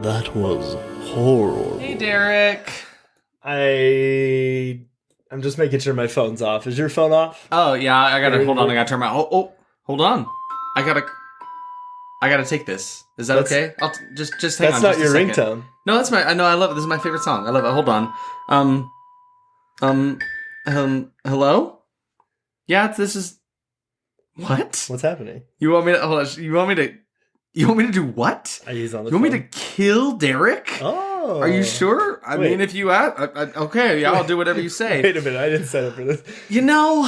That was horrible. Hey, Derek. I'm just making sure my phone's off. Is your phone off? Oh, yeah, I gotta, hold on, I gotta turn my, hold on. I gotta take this. Is that okay? I'll just hang on. That's not your second. ringtone. No, that's I know, I love it. This is my favorite song. I love it. Hold on. Hello? Yeah, this is, what? What's happening? You want me to, hold on, you want me to do what? He's on the You want phone. me to kill Derek? Oh. Are you sure? I mean, if you ask, okay, yeah, I'll do whatever you say. Wait a minute, I didn't sign up for this. You know,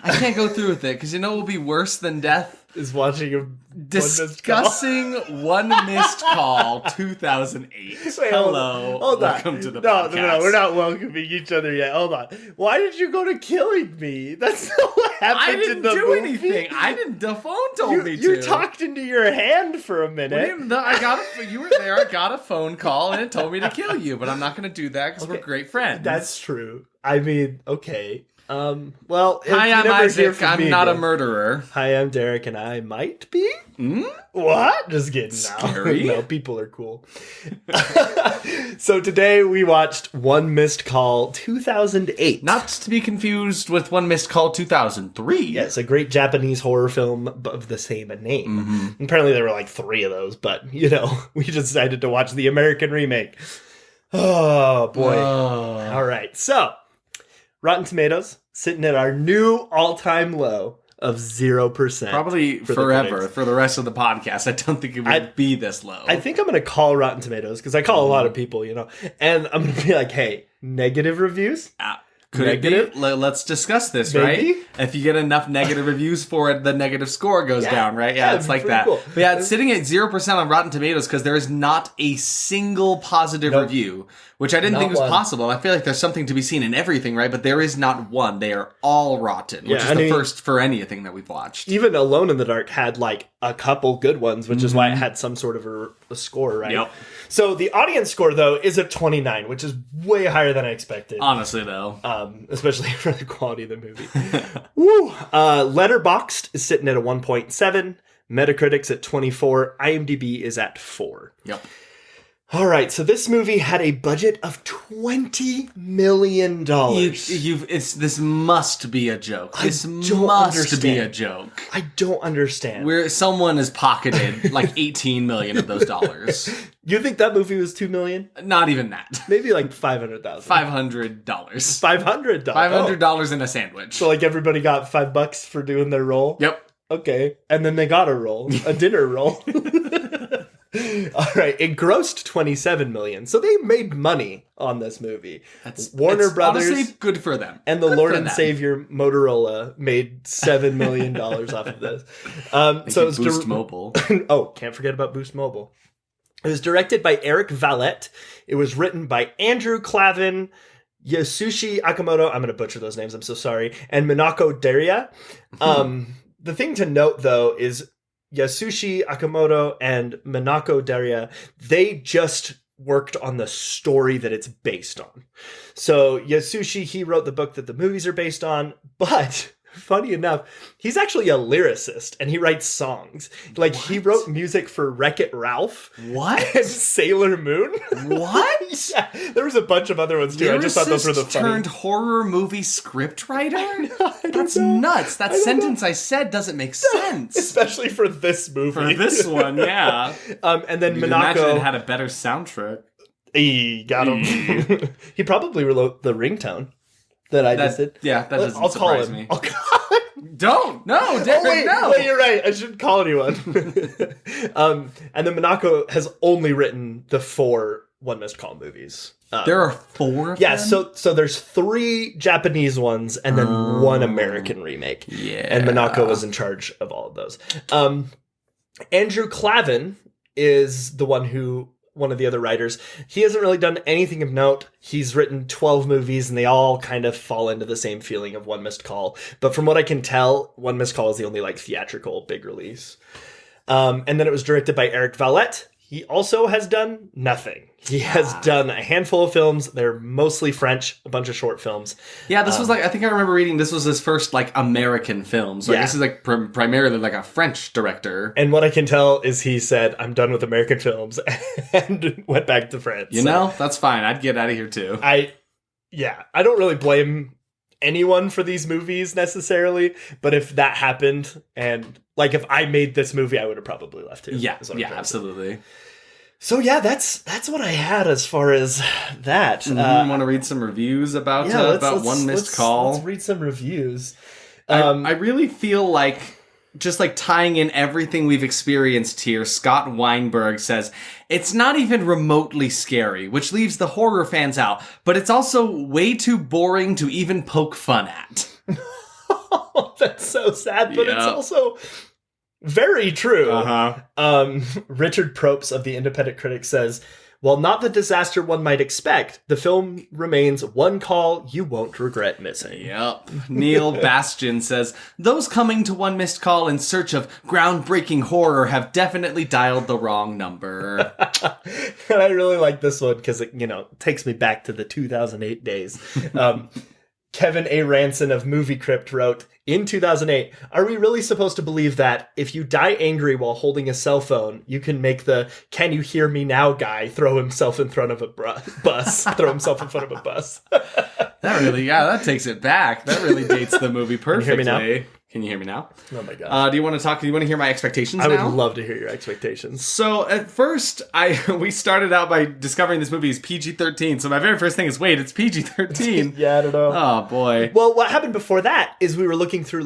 I can't go through with it, because you know what will be worse than death? Is watching a Discussing One Missed Call 2008. Wait, Hello. hold on. Welcome to the podcast. No, we're not welcoming each other yet. Hold on. Why did you go to killing me? That's not what happened I in didn't the do movie. anything. The phone told me to. You talked into your hand for a minute. You were there. I got a phone call and it told me to kill you, but I'm not going to do that because we're great friends. That's true. I mean, okay. Well, hi, I'm Isaac. I'm not a murderer. Hi, I'm Derek, and I might be. What? Just kidding. Scary. No, people are cool. So today we watched One Missed Call 2008. Not to be confused with One Missed Call 2003. Yes, a great Japanese horror film of the same name. Mm-hmm. Apparently there were like 3 of those, but, you know, we decided to watch the American remake. Oh, boy. Oh. All right, so Rotten Tomatoes sitting at our new all-time low of 0%. Probably forever, for the rest of the podcast. I don't think it would be this low. I think I'm going to call Rotten Tomatoes, because I call a lot of people, you know, and I'm going to be like, hey, negative reviews? Could negative? it be? Let's discuss this, Maybe? right? If you get enough negative reviews for it, the negative score goes down, right? Yeah, it's like that. Cool. But yeah, it's sitting at 0% on Rotten Tomatoes because there is not a single positive review, which I didn't think was possible. I feel like there's something to be seen in everything, right? But there is not one. They are all rotten, which is the first for anything that we've watched. Even Alone in the Dark had like a couple good ones, which is why it had some sort of a score, right? Yep. So the audience score, though, is a 29, which is way higher than I expected. Honestly, though. Especially for the quality of the movie. Woo! Letterboxd is sitting at a 1.7. Metacritic's at 24. IMDb is at 4. Yep. All right, so this movie had a budget of $20 million. This must be a joke. This must be a joke. I don't understand. Where someone has pocketed like 18 million of those dollars. You think that movie was $2 million? Not even that. Maybe like $500,000. $500. $500. $500 in a sandwich. So like everybody got $5 for doing their roll? Yep. Okay. And then they got a roll. A dinner roll. All right, it grossed $27 million, so they made money on this movie. Warner Brothers, honestly, good for them, and the Lord and Savior Motorola made $7 million off of this. So it's Boost Mobile. Oh, can't forget about Boost Mobile. It was directed by Eric Valette. It was written by Andrew Clavin, Yasushi Akamoto. I'm going to butcher those names. I'm so sorry. And Minako Daria. The thing to note, though, is Yasushi Akamoto and Minako Daria, they just worked on the story that it's based on. So Yasushi, he wrote the book that the movies are based on, but funny enough, he's actually a lyricist and he writes songs. Like he wrote music for Wreck-It Ralph. What? And Sailor Moon. What? Yeah, there was a bunch of other ones too. I just thought those were the funny. Turned horror movie scriptwriter? That's know. nuts. That sentence I said doesn't make sense. Especially for this movie. For this one, yeah. And then Minako Minako it had a better soundtrack. He got him. He probably wrote the ringtone that I just did. Yeah, that doesn't I'll call surprise him. me. I'll call him. Don't. No, Derek, no. Wait, you're right. I shouldn't call anyone. And then Minako has only written the 4 One Missed Call movies. There are 4 of yeah, them? so there's 3 Japanese ones and then 1 American remake. Yeah. And Minako was in charge of all of those. Andrew Clavin is the one of the other writers. He hasn't really done anything of note. He's written 12 movies and they all kind of fall into the same feeling of One Missed Call. But from what I can tell, One Missed Call is the only like theatrical big release. And then it was directed by Eric Valette. he also has done nothing. He has done a handful of films. They're mostly French, a bunch of short films. Yeah, this was I think I remember reading this was his first American film. So I guess he's primarily a French director. And what I can tell is he said, I'm done with American films and went back to France. You know, that's fine. I'd get out of here too. I don't really blame anyone for these movies necessarily, but if that happened and if I made this movie, I would have probably left too. Yeah, absolutely. So yeah, that's what I had as far as that. Want to read some reviews about One Missed Call? Let's read some reviews. I really feel like just tying in everything we've experienced here, Scott Weinberg says, it's not even remotely scary, which leaves the horror fans out, but it's also way too boring to even poke fun at. That's so sad, but it's also very true. Richard Propes of the Independent Critic says, while not the disaster one might expect, the film remains one call you won't regret missing. Yep. Neil Bastian says, those coming to One Missed Call in search of groundbreaking horror have definitely dialed the wrong number. And I really like this one because it, takes me back to the 2008 days. Kevin A. Ranson of Movie Crypt wrote, in 2008, are we really supposed to believe that if you die angry while holding a cell phone, you can make the "Can you hear me now" guy throw himself in front of a bus? Throw himself in front of a bus. That takes it back. That really dates the movie perfectly. Can you hear me now? Oh my god. Do you want to hear my expectations now? I would love to hear your expectations. So at first, we started out by discovering this movie is PG-13. So my very first thing is, wait, it's PG-13. Yeah, I don't know. Oh boy. Well, what happened before that is we were looking through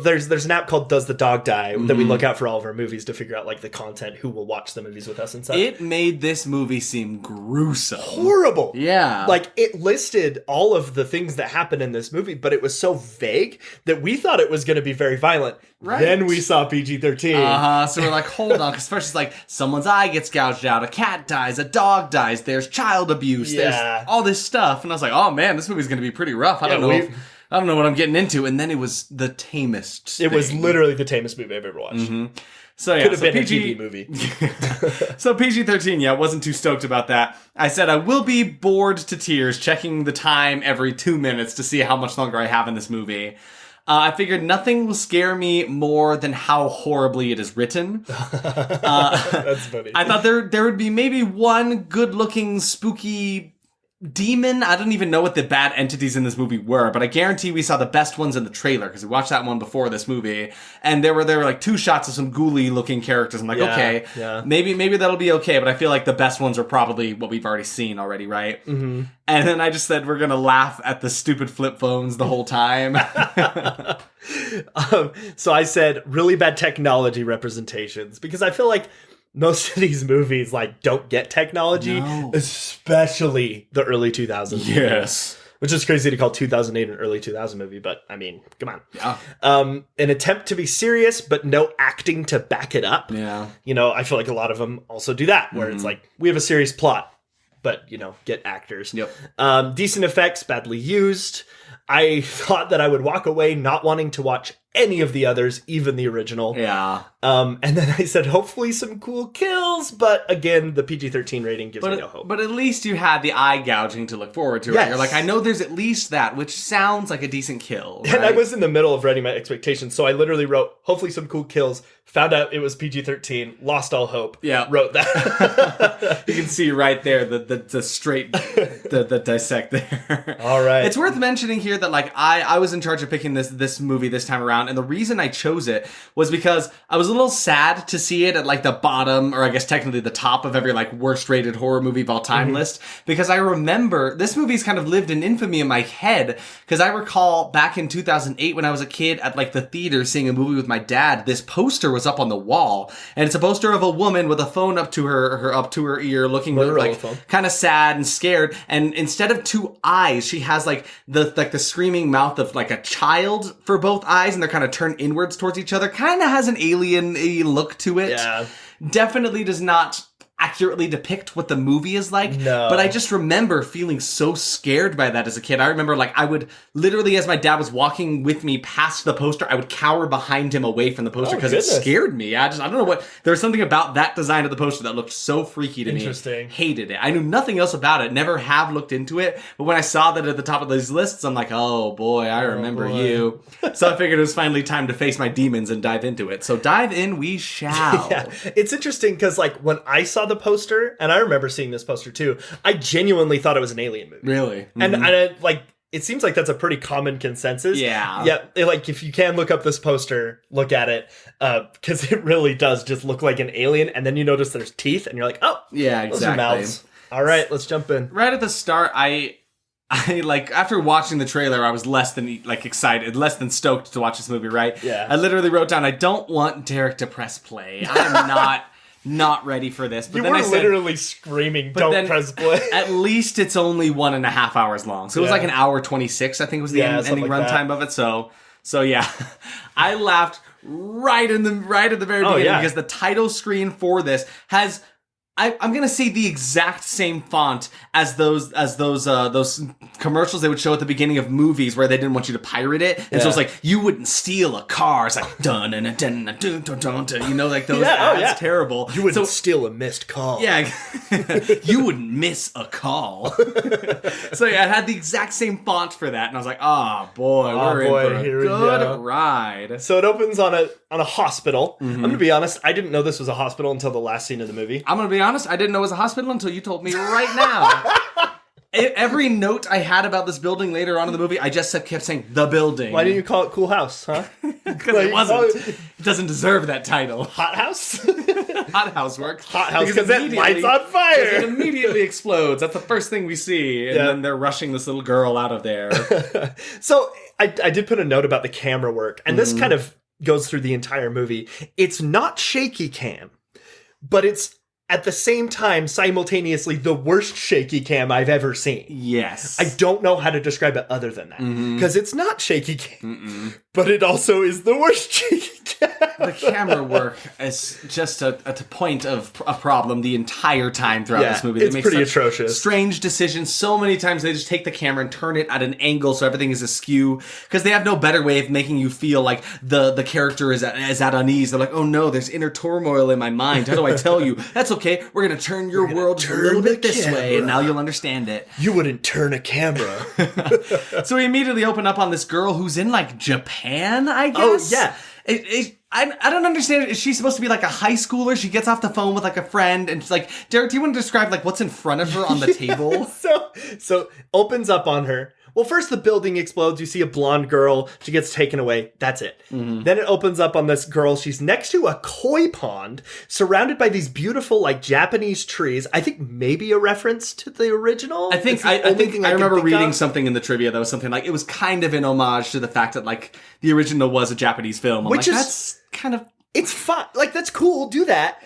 there's an app called Does the Dog Die that we look out for all of our movies to figure out the content, who will watch the movies with us and stuff. It made this movie seem gruesome. Horrible. Yeah. It listed all of the things that happen in this movie, but it was so vague that we thought it was going to be very violent. Right. Then we saw PG-13. So we're like, hold on, because first it's someone's eye gets gouged out, a cat dies, a dog dies, there's child abuse, there's all this stuff. And I was like, oh man, this movie's going to be pretty rough. I don't know what I'm getting into. And then it was the tamest thing. It was literally the tamest movie I've ever watched. Mm-hmm. So yeah, could have been a TV movie. So PG-13, wasn't too stoked about that. I said I will be bored to tears checking the time every 2 minutes to see how much longer I have in this movie. I figured nothing will scare me more than how horribly it is written. That's funny. I thought there would be maybe one good-looking, spooky demon. I don't even know what the bad entities in this movie were, but I guarantee we saw the best ones in the trailer because we watched that one before this movie, and there were 2 shots of some ghouly looking characters. I'm okay, maybe that'll be okay, but I feel like the best ones are probably what we've already seen already, right? Mm-hmm. And then I just said we're gonna laugh at the stupid flip phones the whole time. So I said really bad technology representations because I feel like most of these movies don't get technology, especially the early 2000s. Yes. Which is crazy to call 2008 an early 2000 movie, but I mean, come on. Yeah. An attempt to be serious, but no acting to back it up. Yeah. I feel like a lot of them also do that, where it's we have a serious plot, but, get actors. Yep. Decent effects, badly used. I thought that I would walk away not wanting to watch any of the others, even the original. Yeah. And then I said, hopefully some cool kills, but again, the PG-13 rating gives me no hope. But at least you had the eye gouging to look forward to. Yes. Right? You're like, I know there's at least that, which sounds like a decent kill. Right? And I was in the middle of writing my expectations, so I literally wrote, hopefully some cool kills, found out it was PG-13, lost all hope. Yeah. Wrote that. You can see right there the straight, the dissect there. All right. It's worth mentioning here that I was in charge of picking this movie this time around, and the reason I chose it was because I was a little sad to see it at the bottom, or I guess technically the top of every worst rated horror movie of all time list, because I remember this movie's kind of lived in infamy in my head, because I recall back in 2008 when I was a kid at the theater seeing a movie with my dad, this poster was up on the wall, and it's a poster of a woman with a phone up to her ear, looking kind of sad and scared, and instead of 2 eyes, she has the screaming mouth of a child for both eyes, and they're kind of turned inwards towards each other. Kind of has an alien look to it. Yeah. Definitely does not accurately depict what the movie is like. No. But I just remember feeling so scared by that as a kid. I remember, like, I would literally, as my dad was walking with me past the poster, I would cower behind him away from the poster because it scared me. I don't know what, there was something about that design of the poster that looked so freaky to me. Interesting. Hated it. I knew nothing else about it, never have looked into it, but when I saw that at the top of these lists, I'm like, oh boy, I remember you. So I figured it was finally time to face my demons and dive into it. So dive in we shall. Yeah. It's interesting because, like, when I saw the poster, and I remember seeing this poster too, I genuinely thought it was an Alien movie. Really? Mm-hmm. And I, like, it seems like that's a pretty common consensus. Yeah. Yeah. Like, if you can look up this poster, look at it, because it really does just look like an alien. And then you notice there's teeth, and you're like, oh, yeah, exactly. Those are mouths. All right, let's jump in. Right at the start, I like, after watching the trailer, I was less than, like, excited, less than stoked to watch this movie, right? Yeah. I literally wrote down, I don't want Derek to press play. I'm not ready for this. But you then were I said, literally screaming, don't press play. At least it's only 1.5 hours long. So it was like an hour 26, I think was the ending runtime of it. So yeah. I laughed right at the very beginning because the title screen for this has, I'm gonna say, the exact same font as those commercials they would show at the beginning of movies where they didn't want you to pirate it, and so it's like, you wouldn't steal a car. It's like dun dun dun dun dun dun dun, you know, like those ads. Terrible. You wouldn't steal a missed call. Yeah, you wouldn't miss a call. So yeah, it had the exact same font for that, and I was like, oh boy, we're in for a good ride. So it opens on a hospital. Mm-hmm. I'm gonna be honest, I didn't know this was a hospital until the last scene of the movie. I'm gonna be honest, I didn't know it was a hospital until you told me right now. Every note I had about this building later on in the movie, I just kept saying, the building. Why didn't you call it Cool House, huh? Because it wasn't. It doesn't deserve that title. Hot House? Hot House works. Hot House because it lights on fire. It immediately explodes. That's the first thing we see. And then they're rushing this little girl out of there. So I did put a note about the camera work. And this kind of goes through the entire movie. It's not shaky cam, but it's at the same time, simultaneously, the worst shaky cam I've ever seen. Yes. I don't know how to describe it other than that. Because it's not shaky cam, but it also is the worst shaky cam. The camera work is just a point of a problem the entire time throughout this movie. It's pretty atrocious. Strange decisions. So many times they just take the camera and turn it at an angle so everything is askew. Because they have no better way of making you feel like the character is at unease. They're like, oh no, there's inner turmoil in my mind. How do I tell you? That's okay. We're going to turn your world a little bit this way, and now you'll understand it. You wouldn't turn a camera. So we immediately open up on this girl who's in, like, Japan, I guess? Oh, yeah. I don't understand. Is she supposed to be like a high schooler? She gets off the phone with like a friend and she's like, Derek, do you want to describe like what's in front of her on the table? So opens up on her. Well, first the building explodes. You see a blonde girl. She gets taken away. That's it. Then it opens up on this girl. She's next to a koi pond, surrounded by these beautiful, like, Japanese trees. I think maybe a reference to the original. I think I remember reading something in the trivia that was something like, it was kind of an homage to the fact that, like, the original was a Japanese film. Which is that's kind of... It's fun. Like, that's cool. Do that.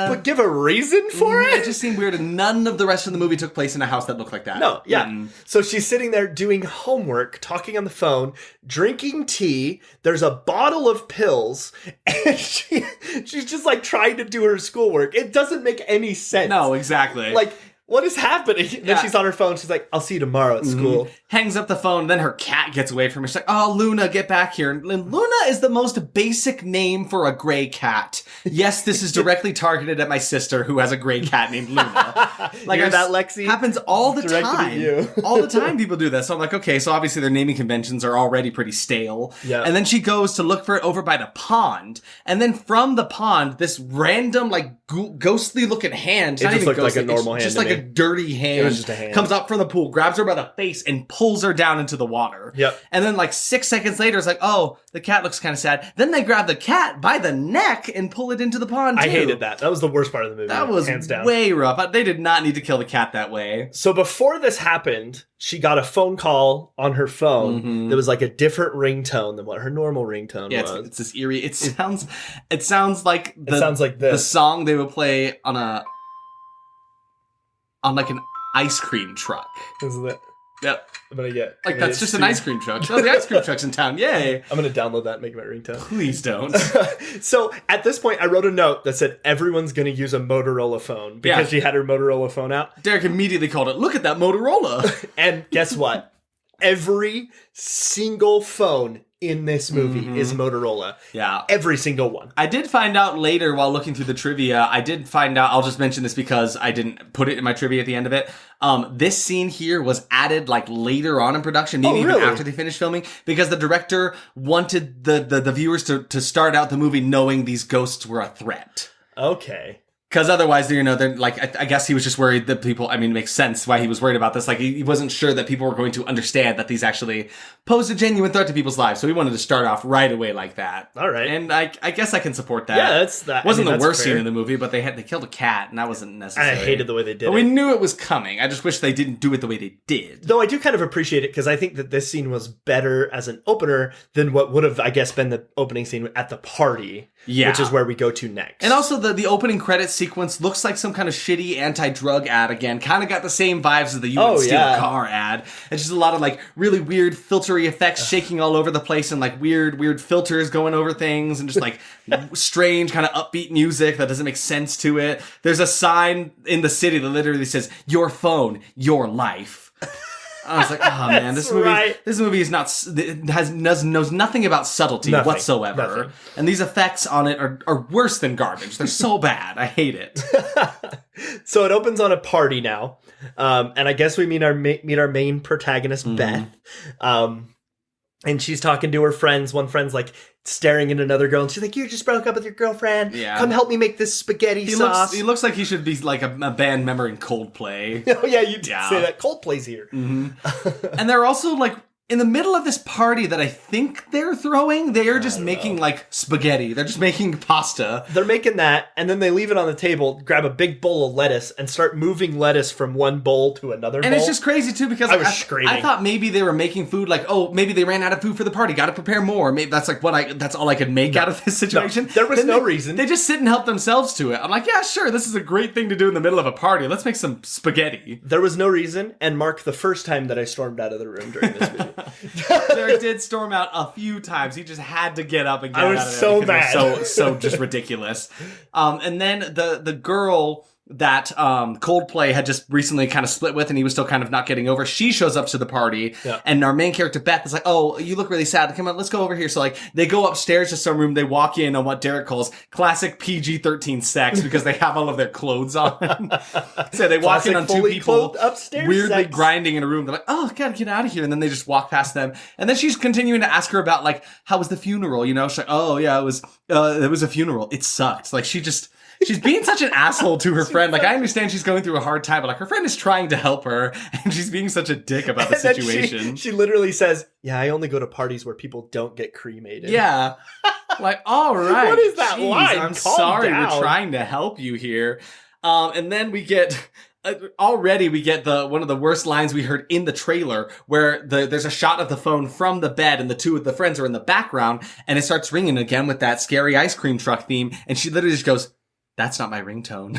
But give a reason for it? It just seemed weird. And none of the rest of the movie took place in a house that looked like that. No, yeah. So she's sitting there doing homework, talking on the phone, drinking tea. There's a bottle of pills. And she's just, like, trying to do her schoolwork. It doesn't make any sense. No, exactly. Like, what is happening? Yeah. Then she's on her phone. She's like, I'll see you tomorrow at school. Hangs up the phone. Then her cat gets away from her. She's like, oh, Luna, get back here. And Luna is the most basic name for a gray cat. Yes, this is directly targeted at my sister who has a gray cat named Luna. Like, that, Lexi? Happens all the time. At you. All the time people do that. So I'm like, okay, so obviously their naming conventions are already pretty stale. Yeah. And then she goes to look for it over by the pond. And then from the pond, this random, like, ghostly looking hand. It just looked like a normal hand. Just like a dirty hand. It was just a hand. Comes up from the pool, grabs her by the face, and pulls her down into the water. Yep. And then, like, 6 seconds later, it's like, oh, the cat looks kind of sad. Then they grab the cat by the neck and pull it into the pond, too. I hated that. That was the worst part of the movie. That was hands down. Way rough. They did not need to kill the cat that way. So before this happened, she got a phone call on her phone that was like a different ringtone than what her normal ringtone was. It's this eerie. It sounds like this. The song they would play on like an ice cream truck. Isn't it? Yep. I'm gonna get like that's just an ice cream truck. Oh, the ice cream truck's in town. Yay! I'm gonna download that and make it my ringtone. Please don't. So at this point, I wrote a note that said everyone's gonna use a Motorola phone because she had her Motorola phone out. Derek immediately called it. Look at that Motorola. And guess what? Every single phone in this movie is Motorola. Yeah. Every single one. I did find out later while looking through the trivia, I'll just mention this because I didn't put it in my trivia at the end of it. This scene here was added like later on in production, maybe even after they finished filming, because the director wanted the viewers to start out the movie knowing these ghosts were a threat. Okay. Because otherwise, they're like, I guess he was just worried that people, it makes sense why he was worried about this. Like, he wasn't sure that people were going to understand that these actually posed a genuine threat to people's lives. So he wanted to start off right away like that. All right. And I guess I can support that. Yeah, that's that. Wasn't the worst scene in the movie, but they killed a cat, and that wasn't necessary. I hated the way they did it. But we knew it was coming. I just wish they didn't do it the way they did. Though I do kind of appreciate it, because I think that this scene was better as an opener than what would have, I guess, been the opening scene at the party. Yeah. Which is where we go to next. And also, the opening credits sequence looks like some kind of shitty anti-drug ad again. Kind of got the same vibes as the You Would Steal a Car ad. It's just a lot of like really weird filtery effects shaking all over the place and like weird filters going over things and just like strange kind of upbeat music that doesn't make sense to it. There's a sign in the city that literally says, "Your phone, your life." I was like, oh man, this movie is not, knows nothing about subtlety whatsoever. Nothing. And these effects on it are worse than garbage. They're so bad. I hate it. So it opens on a party now. And I guess we meet our main protagonist, Beth. And she's talking to her friends. One friend's like staring at another girl, and she's like, "You just broke up with your girlfriend. Yeah. Come help me make this spaghetti sauce." He looks like he should be like a band member in Coldplay. Oh yeah, you did say that. Coldplay's here. Mm-hmm. And they're also like in the middle of this party that I think they're throwing, they are just making like spaghetti. They're just making pasta. They're making that, and then they leave it on the table, grab a big bowl of lettuce, and start moving lettuce from one bowl to another bowl. And it's just crazy too, because I was screaming. I thought maybe they were making food like, oh, maybe they ran out of food for the party, gotta prepare more. Maybe that's like that's all I could make out of this situation. No, there was no reason. They just sit and help themselves to it. I'm like, yeah, sure, this is a great thing to do in the middle of a party. Let's make some spaghetti. There was no reason, and mark the first time that I stormed out of the room during this movie. Derek did storm out a few times. He just had to get up and get out of it. I was so mad. So just ridiculous. And then the girl that Coldplay had just recently kind of split with and he was still kind of not getting over, she shows up to the party, and our main character Beth is like, "Oh, you look really sad. Come on, let's go over here." So like they go upstairs to some room, they walk in on what Derek calls classic PG-13 sex because they have all of their clothes on. So they walk in on two people upstairs weirdly grinding in a room. They're like, "Oh, gotta get out of here," and then they just walk past them. And then she's continuing to ask her about like, how was the funeral? You know, she's like, "Oh yeah, it was a funeral. It sucked." Like she's being such an asshole to her friend. Like, I understand she's going through a hard time, but like her friend is trying to help her, and she's being such a dick about the situation. She literally says, "Yeah, I only go to parties where people don't get cremated." Yeah. Like, all right. What is that line? I'm sorry, we're trying to help you here. And then we get... already we get one of the worst lines we heard in the trailer where there's a shot of the phone from the bed and the two of the friends are in the background and it starts ringing again with that scary ice cream truck theme, and she literally just goes, "That's not my ringtone."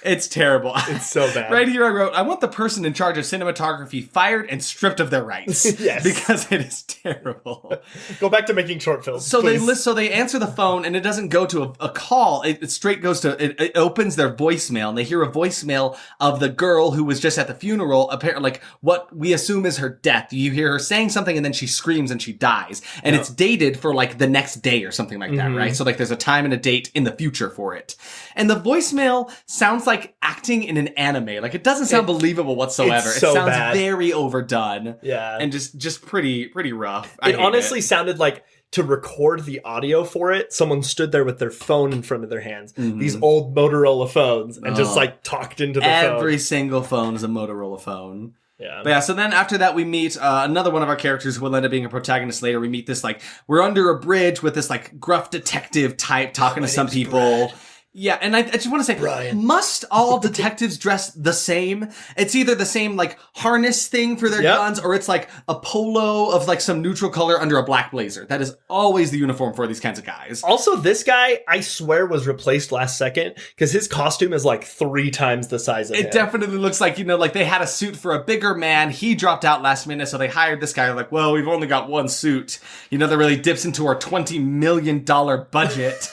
It's terrible. It's so bad. Right here I wrote, "I want the person in charge of cinematography fired and stripped of their rights." Yes. Because it is terrible. Go back to making short films. So they answer the phone and it doesn't go to a call. It straight goes to, it opens their voicemail and they hear a voicemail of the girl who was just at the funeral, apparently like what we assume is her death. You hear her saying something and then she screams and she dies. And it's dated for like the next day or something like that, right? So like there's a time and a date in the future for it. And the voicemail sounds like acting in an anime. Like it doesn't sound believable whatsoever. It sounds bad. Very overdone. Yeah. And just pretty rough. It honestly sounded like to record the audio for it, someone stood there with their phone in front of their hands. These old Motorola phones and just like talked into the phone. Every single phone is a Motorola phone. Yeah. But yeah, so then after that we meet another one of our characters who will end up being a protagonist later. We meet this like, we're under a bridge with this like gruff detective type talking to some people. Yeah, and I just want to say, Brian. must all detectives dress the same? It's either the same, like, harness thing for their guns, or it's, like, a polo of, like, some neutral color under a black blazer. That is always the uniform for these kinds of guys. Also, this guy, I swear, was replaced last second, because his costume is, like, 3 times the size of him. It definitely looks like, like, they had a suit for a bigger man. He dropped out last minute, so they hired this guy. They're like, well, we've only got one suit. That really dips into our $20 million budget.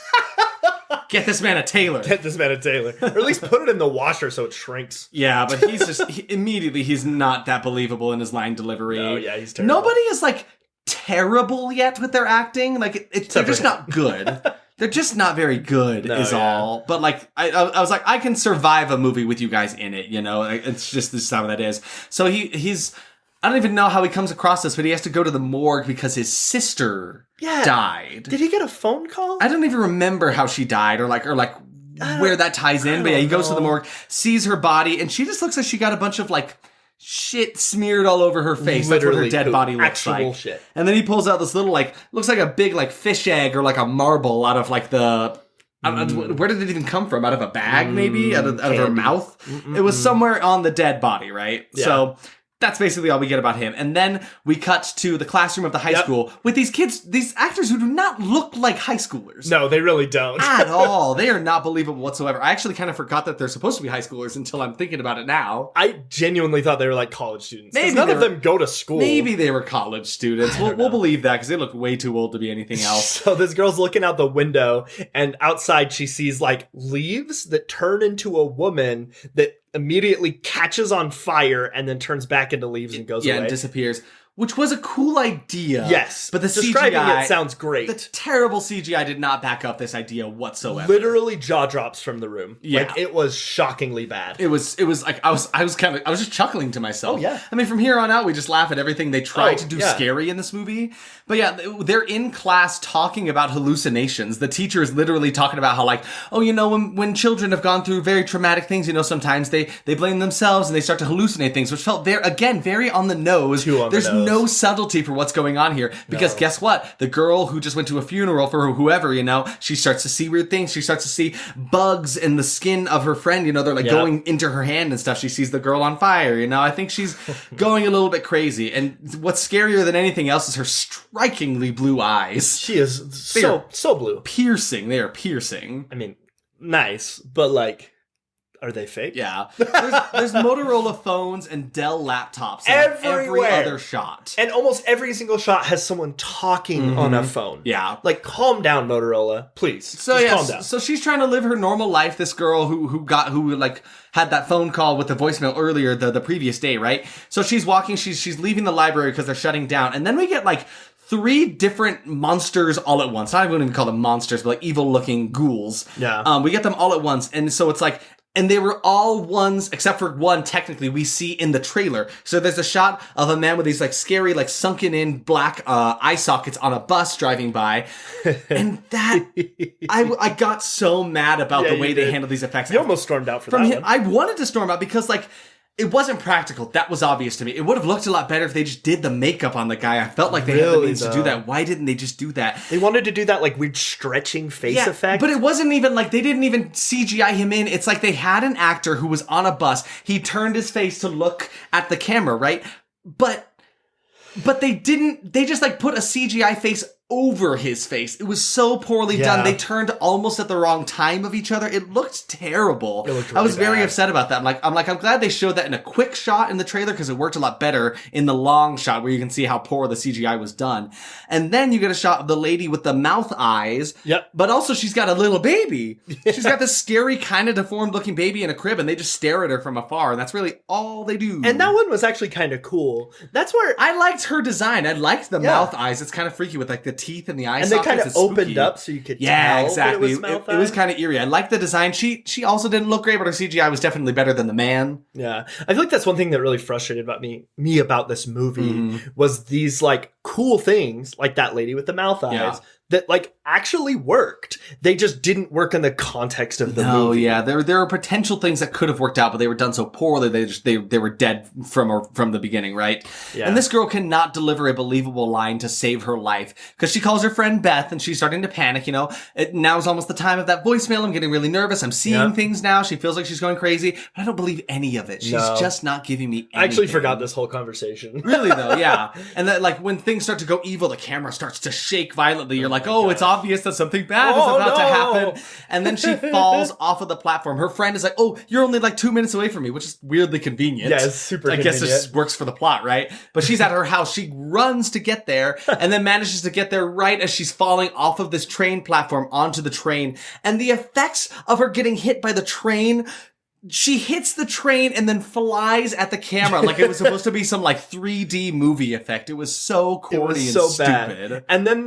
Get this man a tailor. Get this man a tailor. Or at least put it in the washer so it shrinks. Yeah, but he's just, immediately, he's not that believable in his line delivery. Oh, yeah, he's terrible. Nobody is, like, terrible yet with their acting. Like, they're just not good. They're just not very good, all. But, like, I was like, I can survive a movie with you guys in it, It's just this how that is. So he's... I don't even know how he comes across this, but he has to go to the morgue because his sister died. Did he get a phone call? I don't even remember how she died or where that ties in. But yeah, he goes to the morgue, sees her body, and she just looks like she got a bunch of like shit smeared all over her face. Literally, that's what her dead body looks like. Shit. And then he pulls out this little looks like a big fish egg or like a marble out of like the... where did it even come from? Out of a bag, maybe? Out of her mouth? It was somewhere on the dead body, right? Yeah. So... that's basically all we get about him. And then we cut to the classroom of the high school with these kids, these actors who do not look like high schoolers. No, they really don't. At all. They are not believable whatsoever. I actually kind of forgot that they're supposed to be high schoolers until I'm thinking about it now. I genuinely thought they were like college students. Maybe none of them go to school. Maybe they were college students. We'll believe that because they look way too old to be anything else. So this girl's looking out the window and outside she sees like leaves that turn into a woman that immediately catches on fire and then turns back into leaves and goes away. And disappears. Which was a cool idea. Yes. But the describing CGI... it sounds great. The terrible CGI did not back up this idea whatsoever. Literally jaw drops from the room. Yeah. Like, it was shockingly bad. It was like, I was just chuckling to myself. Oh, yeah. I mean, from here on out, we just laugh at everything they try to do scary in this movie. But yeah, they're in class talking about hallucinations. The teacher is literally talking about how when children have gone through very traumatic things, sometimes they blame themselves and they start to hallucinate things, which felt very on the nose. There's no subtlety for what's going on here because guess what? The girl who just went to a funeral for whoever, she starts to see weird things. She starts to see bugs in the skin of her friend. They're going into her hand and stuff. She sees the girl on fire. I think she's going a little bit crazy. And what's scarier than anything else is her strikingly blue eyes. She is so blue. Piercing. They are piercing. I mean, nice, but are they fake? Yeah. There's Motorola phones and Dell laptops in every other shot. And almost every single shot has someone talking on a phone. Yeah. Calm down, Motorola. Please. Calm down. So she's trying to live her normal life, this girl who had that phone call with the voicemail earlier the previous day, right? So she's walking, she's leaving the library because they're shutting down. And then we get 3 different monsters all at once. I wouldn't even call them monsters, but evil-looking ghouls. Yeah. We get them all at once. And so it's and they were all ones, except for one, technically, we see in the trailer. So there's a shot of a man with these scary, sunken-in black eye sockets on a bus driving by. And that... I got so mad about the way they handled these effects. You almost stormed out for that one. I wanted to storm out because, it wasn't practical. That was obvious to me. It would have looked a lot better if they just did the makeup on the guy. I felt like they had the means to do that. Why didn't they just do that? They wanted to do that weird stretching face effect. But it wasn't even they didn't even CGI him in. It's they had an actor who was on a bus. He turned his face to look at the camera, right? But they didn't. They just put a CGI face over his face. It was so poorly done. They turned almost at the wrong time of each other. It looked terrible. I was very upset about that. I'm glad they showed that in a quick shot in the trailer because it worked a lot better in the long shot where you can see how poor the CGI was done. And then you get a shot of the lady with the mouth eyes. Yep. But also she's got a little baby. She's got this scary kind of deformed looking baby in a crib and they just stare at her from afar and that's really all they do. And that one was actually kind of cool. That's where I liked her design. I liked the mouth eyes. It's kind of freaky with the teeth and the eye sockets. And they kind of opened up so you could tell exactly. It was mouth it was kind of eerie. I liked the design. She also didn't look great, but her CGI was definitely better than the man. Yeah. I feel like that's one thing that really frustrated me about this movie was these cool things like that lady with the mouth eyes that like actually worked. They just didn't work in the context of the movie. Yeah, there are potential things that could have worked out, but they were done so poorly they were dead from the beginning, right? Yeah. And this girl cannot deliver a believable line to save her life because she calls her friend Beth and she's starting to panic. You know, now is almost the time of that voicemail. I'm getting really nervous. I'm seeing things now. She feels like she's going crazy, but I don't believe any of it. She's just not giving me anything. I actually forgot this whole conversation. Really though, yeah. And that like when things start to go evil, the camera starts to shake violently. You're like, oh, it's obvious that something bad is about to happen. And then she falls off of the platform. Her friend is like, oh, you're only like 2 minutes away from me, which is weirdly convenient. Yeah, it's super convenient. I guess this works for the plot, right? But she's at her house. She runs to get there and then manages to get there right as she's falling off of this train platform onto the train. And the effects of her getting hit by the train, she hits the train and then flies at the camera like it was supposed to be some like 3D movie effect. It was so corny and stupid. Bad. And then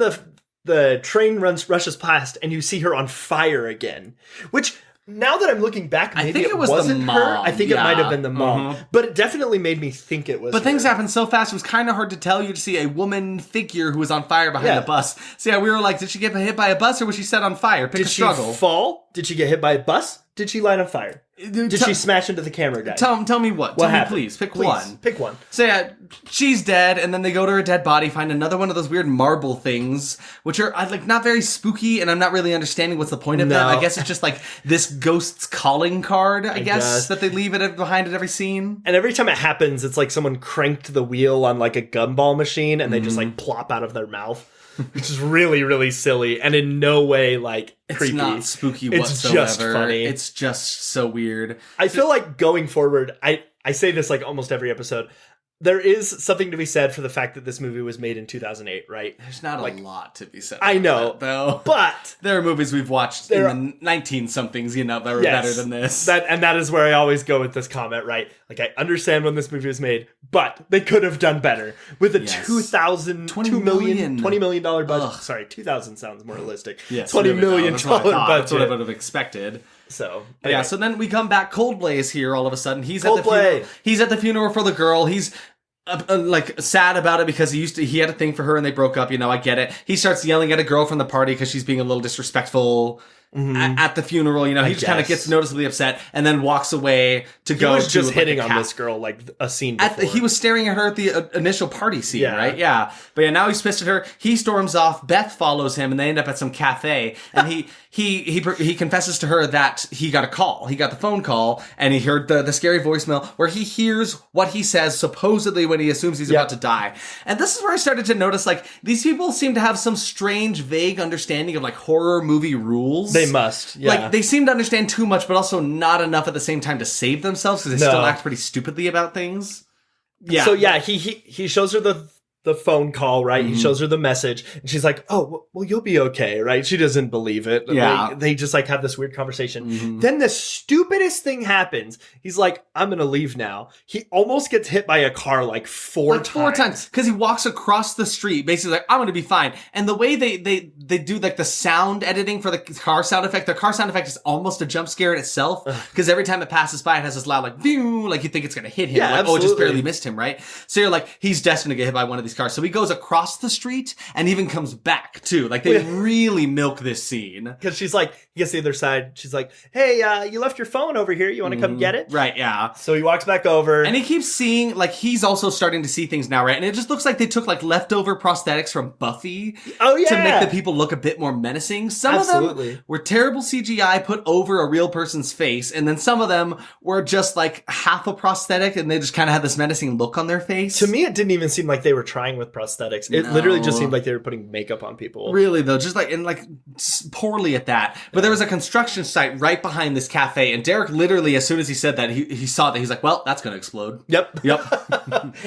the train rushes past and you see her on fire again, which now that I'm looking back, maybe it wasn't the mom. her. I think it might have been the mom, but it definitely made me think it was But her. things happen so fast, it was kind of hard to tell. You to see a woman figure who was on fire behind the bus. So yeah, we were like, did she get hit by a bus or was she set on fire? Pick a struggle. Did she fall? Did she get hit by a bus? Did she light on fire? Did she smash into the camera guy? Tell me what. Tell me, please. Pick one. Pick one. So yeah, she's dead, and then they go to her dead body, find another one of those weird marble things, which are like not very spooky, and I'm not really understanding what's the point of that. I guess it's just like this ghost's calling card, I guess, that they leave it behind at every scene. And every time it happens, it's like someone cranked the wheel on like a gumball machine, and they just like plop out of their mouth. Which is really, really silly and in no way, like, creepy. It's not spooky whatsoever. It's just funny. It's just so weird. I feel like going forward, I say this like almost every episode, there is something to be said for the fact that this movie was made in 2008, right? There's not a lot to be said. I know, that, though. But there are movies we've watched in the 19-somethings, you know, that were better than this. That is where I always go with this comment, right? Like, I understand when this movie was made, but they could have done better with a $20 million budget. Ugh. Sorry, 2000 sounds more realistic. Yes, $20 million budget. That's what I would have expected. So anyway. Yeah, so then we come back. Coldplay is here all of a sudden. He's at the funeral. He's at the funeral for the girl. He's like sad about it because he had a thing for her and they broke up. You know, I get it. He starts yelling at a girl from the party because she's being a little disrespectful. At the funeral, you know, he just kind of gets noticeably upset and then walks away to go. He was just like hitting on this girl like a scene before. He was staring at her at the initial party scene, right? Yeah. But yeah, now he's pissed at her. He storms off. Beth follows him and they end up at some cafe. And he confesses to her that he got a call. He got the phone call and he heard the scary voicemail where he hears what he says supposedly when he assumes he's about to die. And this is where I started to notice, like, these people seem to have some strange, vague understanding of, like, horror movie rules. They must, yeah. Like, they seem to understand too much, but also not enough at the same time to save themselves because they still act pretty stupidly about things. Yeah. So, yeah, he shows her the phone call, right? He shows her the message, and she's like, oh, well, you'll be okay, right? She doesn't believe it. Yeah. They just, like, have this weird conversation. Then the stupidest thing happens. He's like, I'm gonna leave now. He almost gets hit by a car, like, four times. Because he walks across the street, basically like, I'm gonna be fine. And the way they do, like, the sound editing for the car sound effect, the car sound effect is almost a jump scare in itself. Because every time it passes by, it has this loud, like, view, like you think it's gonna hit him. Yeah, like, absolutely. oh, it just barely missed him, right? So you're like, he's destined to get hit by one of these cars. So he goes across the street and even comes back too. Like they really milk this scene. Because she's like, he gets the other side. She's like, hey, you left your phone over here. You want to come get it? Right, yeah. So he walks back over. And he keeps seeing, like, he's also starting to see things now, right? And it just looks like they took, like, leftover prosthetics from Buffy. Oh, yeah. To make the people look a bit more menacing. Some of them were terrible CGI put over a real person's face. And then some of them were just, like, half a prosthetic and they just kind of had this menacing look on their face. To me, it didn't even seem like they were trying with prosthetics. It literally just seemed like they were putting makeup on people. Really, though. Just, like, and, like, poorly at that. But there was a construction site right behind this cafe. And Derek literally, as soon as he said that, he saw that. He's like, well, that's going to explode. Yep.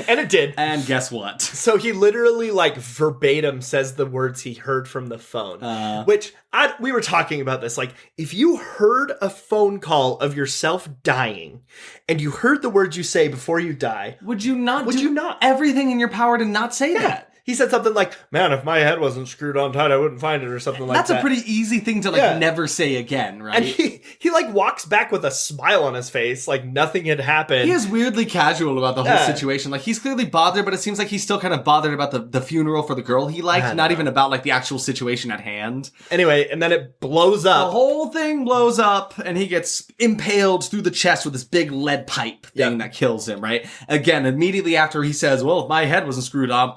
And it did. And guess what? So he literally, like, verbatim says the words he heard from the phone. Which, we were talking about this. Like, if you heard a phone call of yourself dying, and you heard the words you say before you die... Would you not do everything in your power to not say that? he said something like, man, if my head wasn't screwed on tight, I wouldn't find it, or something like that. That's a pretty easy thing to never say again, right? And he like walks back with a smile on his face, like nothing had happened. He is weirdly casual about the whole situation. Like, he's clearly bothered, but it seems like he's still kind of bothered about the funeral for the girl he liked, not even about like the actual situation at hand. Anyway, and then it blows up. The whole thing blows up, and he gets impaled through the chest with this big lead pipe thing that kills him, right? Again, immediately after he says, well, if my head wasn't screwed on...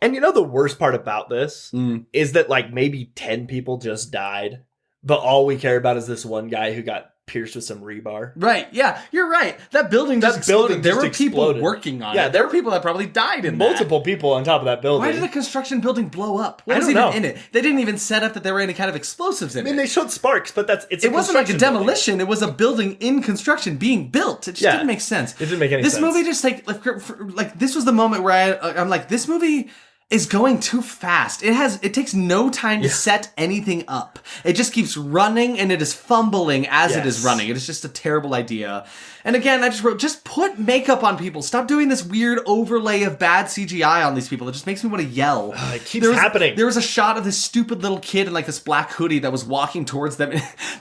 And you know the worst part about this is that like maybe 10 people just died, but all we care about is this one guy who got pierced with some rebar. Right, yeah, you're right. That building just exploded. There were people working on it. There were people that probably died in multiple people on top of that building. Why did a construction building blow up? What was even in it? They didn't even set up that there were any kind of explosives in it. I mean, they showed sparks, but it wasn't like a demolition. Building. It was a building in construction being built. It just didn't make sense. It didn't make any sense. This movie just like this was the moment where I'm like, this movie is going too fast. It takes no time to set anything up. It just keeps running, and it is fumbling as it is running. It is just a terrible idea. And again, I just wrote, just put makeup on people. Stop doing this weird overlay of bad CGI on these people. It just makes me want to yell. It keeps happening. There was a shot of this stupid little kid in like this black hoodie that was walking towards them.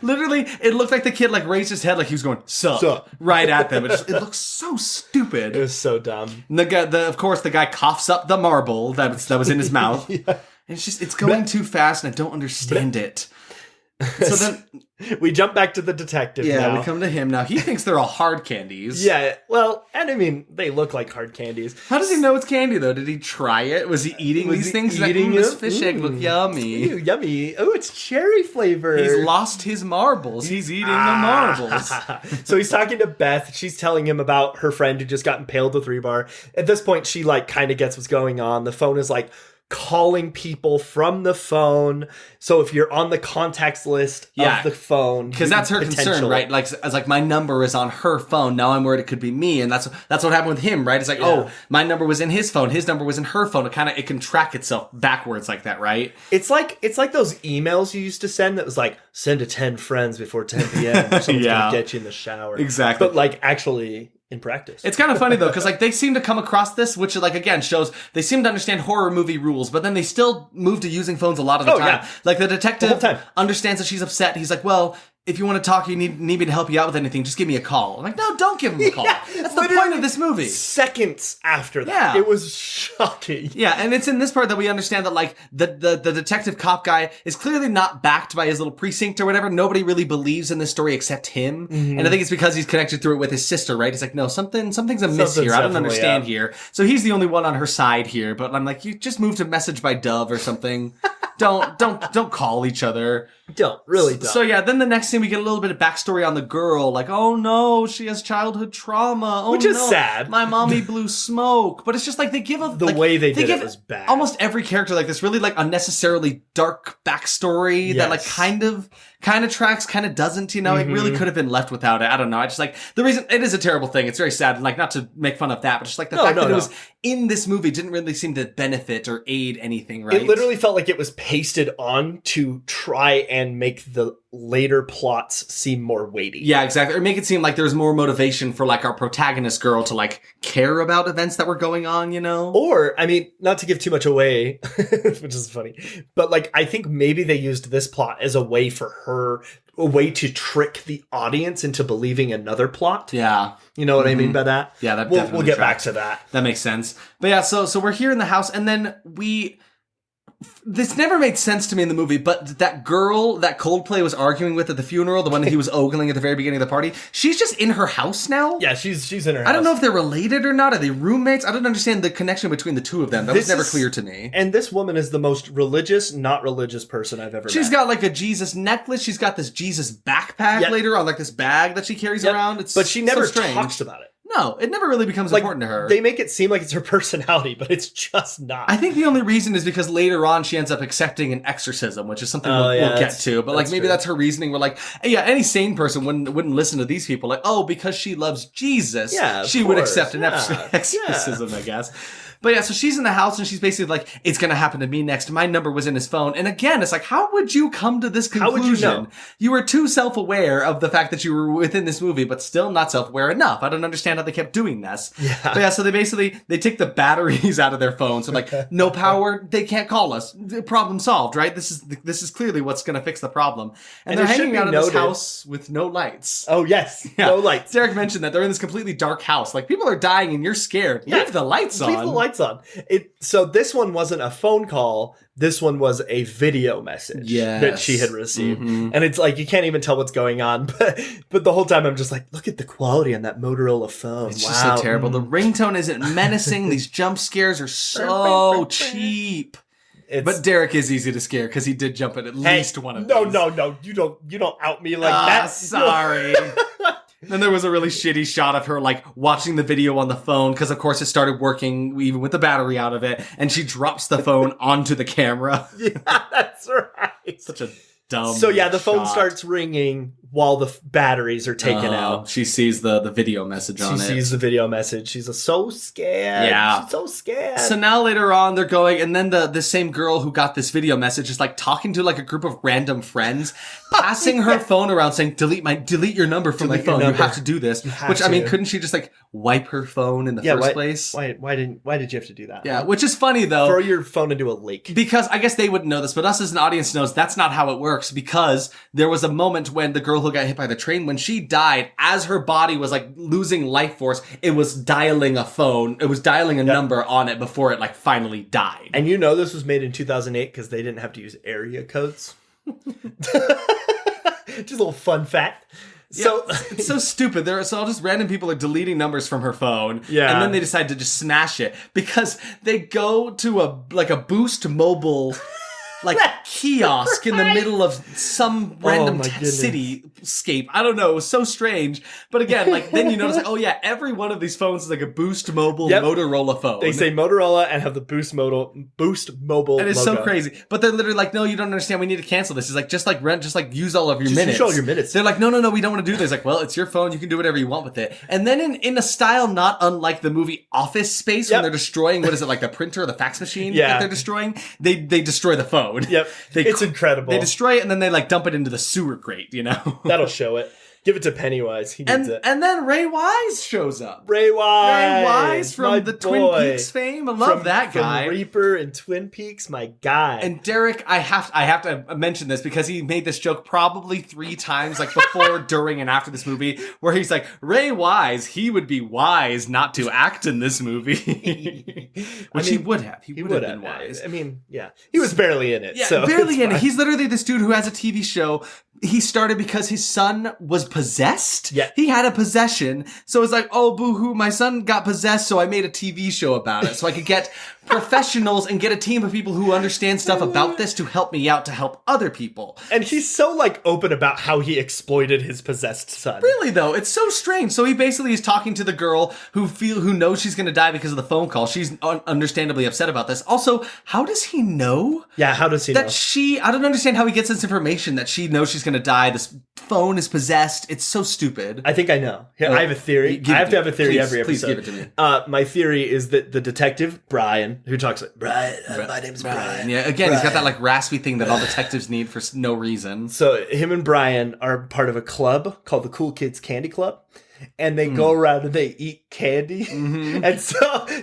Literally, it looked like the kid like raised his head like he was going, sup, right at them. It looks so stupid. It was so dumb. And of course, the guy coughs up the marble that was in his mouth. It's going too fast, and I don't understand it. So then we jump back to the detective now. Yeah, we come to him now. He thinks they're all hard candies. Yeah, well, and I mean, they look like hard candies. How does he know it's candy, though? Did he try it? Was he eating these things? This fish egg look yummy. Ew, yummy. Oh, it's cherry flavor. He's lost his marbles. He's eating the marbles. So he's talking to Beth. She's telling him about her friend who just got impaled with rebar. At this point, she like kind of gets what's going on. The phone is like calling people from the phone. So if you're on the contacts list of the phone, because that's her concern, right? Like, as like my number is on her phone. Now I'm worried it could be me, and that's what happened with him, right? It's like, oh, my number was in his phone, his number was in her phone. It can track itself backwards like that, right? It's like those emails you used to send that was like, send to 10 friends before 10 p.m. or someone's gonna get you in the shower. Exactly. But like actually in practice. It's kind of funny though, because like they seem to come across this, which like again shows they seem to understand horror movie rules, but then they still move to using phones a lot of the time. Yeah. Like the detective understands that she's upset. He's like, well, if you want to talk, you need me to help you out with anything, just give me a call. I'm like, no, don't give him a call. That's the point of this movie. Seconds after that. It was shocking. Yeah, and it's in this part that we understand that like the detective cop guy is clearly not backed by his little precinct or whatever. Nobody really believes in this story except him. Mm-hmm. And I think it's because he's connected through it with his sister, right? He's like, no, something's amiss here. I don't understand here. So he's the only one on her side here, but I'm like, you just moved a message by Dove or something. Don't call each other. Don't. So yeah, then the next scene we get a little bit of backstory on the girl. Like, oh no, she has childhood trauma. Oh, which is sad. My mommy blew smoke. But it's just like they give the way they did it was bad. Almost every character like this really like unnecessarily dark backstory that like kind of tracks, kind of doesn't, you know? It really could have been left without it. I don't know. I just like the reason it is a terrible thing. It's very sad, and like not to make fun of that, but just like the fact that it was in this movie didn't really seem to benefit or aid anything, right? It literally felt like it was pasted on to try and make the later plots seem more weighty. Yeah, exactly. Or make it seem like there's more motivation for like our protagonist girl to like care about events that were going on, you know? Or, I mean, not to give too much away, which is funny, but like I think maybe they used this plot as a way for her, a way to trick the audience into believing another plot. Yeah. You know what I mean by that? Yeah, that we'll get back to that. That makes sense. But yeah, so we're here in the house, and then this never made sense to me in the movie, but that girl that Coldplay was arguing with at the funeral, the one that he was ogling at the very beginning of the party, she's just in her house now? Yeah, she's in her house. I don't know if they're related or not. Are they roommates? I don't understand the connection between the two of them. That was never clear to me. And this woman is the most religious, not religious person I've ever met. She's got like a Jesus necklace. She's got this Jesus backpack later on, like this bag that she carries around. But she never talks about it. No, it never really becomes important to her. They make it seem like it's her personality, but it's just not. I think the only reason is because later on she ends up accepting an exorcism, which is something we'll get to. But like maybe that's her reasoning. We're like, yeah, any sane person wouldn't listen to these people. Like, oh, because she loves Jesus, she would accept an exorcism, I guess. But yeah, so she's in the house and she's basically like, it's going to happen to me next. My number was in his phone. And again, it's like, how would you come to this conclusion? How would you know? You were too self-aware of the fact that you were within this movie, but still not self-aware enough. I don't understand how they kept doing this. Yeah. But yeah, so they take the batteries out of their phones. So like, no power, they can't call us. The problem solved, right? This is clearly what's going to fix the problem. And they're hanging out in this house with no lights. Oh, yes. Yeah. No lights. Derek mentioned that they're in this completely dark house. Like, people are dying and you're scared. Yeah. Leave the lights on. Leave the lights on. So this one wasn't a phone call. This one was a video message that she had received. Mm-hmm. And it's like, you can't even tell what's going on. But the whole time I'm just like, look at the quality on that Motorola phone. It's just so terrible. The ringtone isn't menacing. These jump scares are so cheap. But Derek is easy to scare because he did jump at least one of these. No. You don't out me like that. Sorry. Then there was a really shitty shot of her, like, watching the video on the phone, because, of course, it started working, even with the battery out of it, and she drops the phone onto the camera. Yeah, that's right. Such a dumb So, yeah, the phone shot. starts ringing while the batteries are taken out. She sees the video message on it. She sees the video message. She's so scared. Yeah. She's so scared. So now later on, they're going, and then the same girl who got this video message is, like, talking to, like, a group of random friends, passing her phone around saying, delete your number from my phone. You have to do this. Which, I mean, couldn't she just, like, wipe her phone in the first place? Why did you have to do that? Yeah, which is funny, though. Throw your phone into a lake. Because I guess they wouldn't know this, but us as an audience knows that's not how it works, because there was a moment when the girl who got hit by the train, when she died, as her body was like losing life force, it was dialing a phone. It was dialing a number on it before it like finally died. And you know this was made in 2008 because they didn't have to use area codes. Just a little fun fact. So it's so stupid. So all just random people are deleting numbers from her phone. Yeah. And then they decide to just smash it because they go to a Boost Mobile like kiosk in the middle of some random cityscape. I don't know. It was so strange. But again, like then you notice, like, oh yeah, every one of these phones is like a Boost Mobile Motorola phone. They say Motorola and have the Boost Mobile and it's logo. So crazy. But they're literally like, no, you don't understand. We need to cancel this. It's like just like use all of your minutes. Use all your minutes. They're like, no, we don't want to do this. Like, well, it's your phone. You can do whatever you want with it. And then in a style not unlike the movie Office Space when they're destroying what is it, like the printer or the fax machine that they're destroying. They destroy the phone. Yep. It's incredible. They destroy it and then they like dump it into the sewer grate, you know? That'll show it. Give it to Pennywise. He needs it. And then Ray Wise shows up. Ray Wise from the Twin Peaks fame. I love that guy. From Reaper and Twin Peaks, my guy. And Derek, I have to mention this because he made this joke probably 3 times, like before, during, and after this movie, where he's like, Ray Wise, he would be wise not to act in this movie. Which he would have. He would have been wise. I mean, yeah. He was barely in it. Yeah, so barely in it. He's literally this dude who has a TV show. He started because his son was possessed. Yeah. He had a possession. So it's like, oh, boo-hoo, my son got possessed, so I made a TV show about it. So I could get professionals and get a team of people who understand stuff about this to help me out to help other people. And he's so, like, open about how he exploited his possessed son. Really, though? It's so strange. So he basically is talking to the girl who knows she's going to die because of the phone call. She's understandably upset about this. Also, how does he know? Yeah, how does he know? I don't understand how he gets this information that she knows she's going to die. This phone is possessed. It's so stupid. I think I know. Here, I have a theory. I have to have a theory every episode. Please give it to me. My theory is that the detective, Brian, who talks like, Brian, my name's Brian. Yeah, again, he's got that like raspy thing that all detectives need for no reason. So him and Brian are part of a club called the Cool Kids Candy Club. And they go around and they eat candy. Mm-hmm. And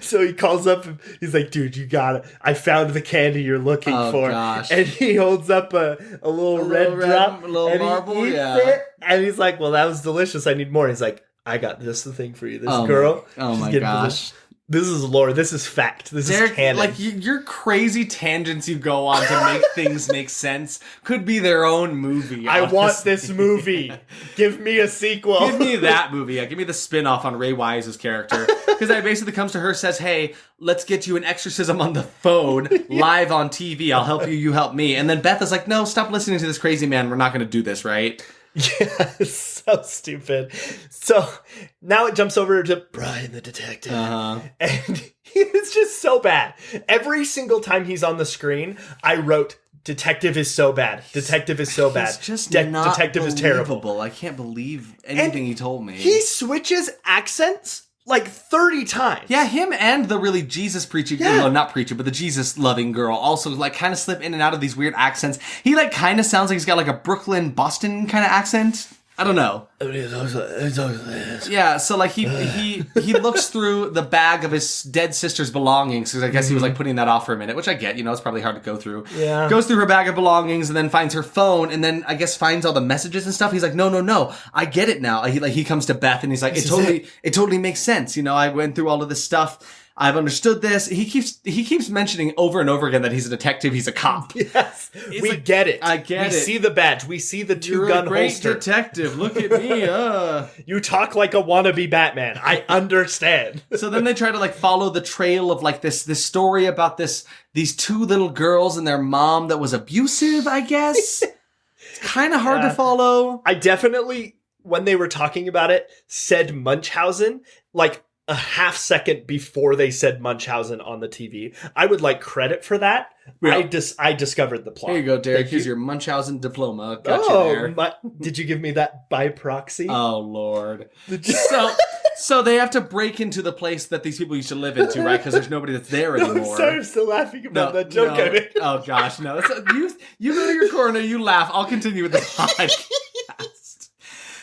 so he calls up and he's like, dude, you got it. I found the candy you're looking for. Gosh. And he holds up a little red drop. A little and marble, he eats it. And he's like, well, that was delicious. I need more. He's like, I got this thing for you. This girl. Oh my gosh. This is lore. This is fact. This is canon. Like, your crazy tangents you go on to make things make sense could be their own movie. I want this movie. Give me a sequel. Give me that movie. Yeah, give me the spin-off on Ray Wise's character. Because I basically comes to her, says, hey, let's get you an exorcism on the phone, live on TV. I'll help you, you help me. And then Beth is like, no, stop listening to this crazy man. We're not going to do this, right? Yeah, it's so stupid. So now it jumps over to Brian the detective. And it's just so bad. Every single time he's on the screen, I wrote, detective is so bad. Detective is so bad. It's just not detective is terrible. I can't believe anything he told me. He switches accents like 30 times. Yeah, him and the really Jesus preaching, well, not preaching, but the Jesus loving girl also like kind of slip in and out of these weird accents. He like kind of sounds like he's got like a Brooklyn, Boston kind of accent. I don't know. Yeah, so like he looks through the bag of his dead sister's belongings, because I guess he was like putting that off for a minute, which I get, it's probably hard to go through. Yeah. Goes through her bag of belongings and then finds her phone, and then I guess finds all the messages and stuff. He's like, no, I get it now. He comes to Beth and he's like, it totally makes sense. I went through all of this stuff. I've understood this. He keeps mentioning over and over again that he's a detective. He's a cop. Yes, we get it. I get it. We see the badge. We see the two-gun holster. Great detective. Look at me. You talk like a wannabe Batman. I understand. So then they try to like follow the trail of like this story about these two little girls and their mom that was abusive, I guess. It's kind of hard to follow. I definitely, when they were talking about it, said Munchausen like a half second before they said Munchausen on the TV. I would like credit for that. Yeah. I discovered the plot. Here you go, Derek. Here's your Munchausen diploma. Got you there. Did you give me that by proxy? Oh, Lord. So they have to break into the place that these people used to live into, right? Because there's nobody that's there anymore. I'm sorry, I'm still laughing about that joke I made. Oh, gosh, no. You go to your corner, you laugh. I'll continue with the podcast.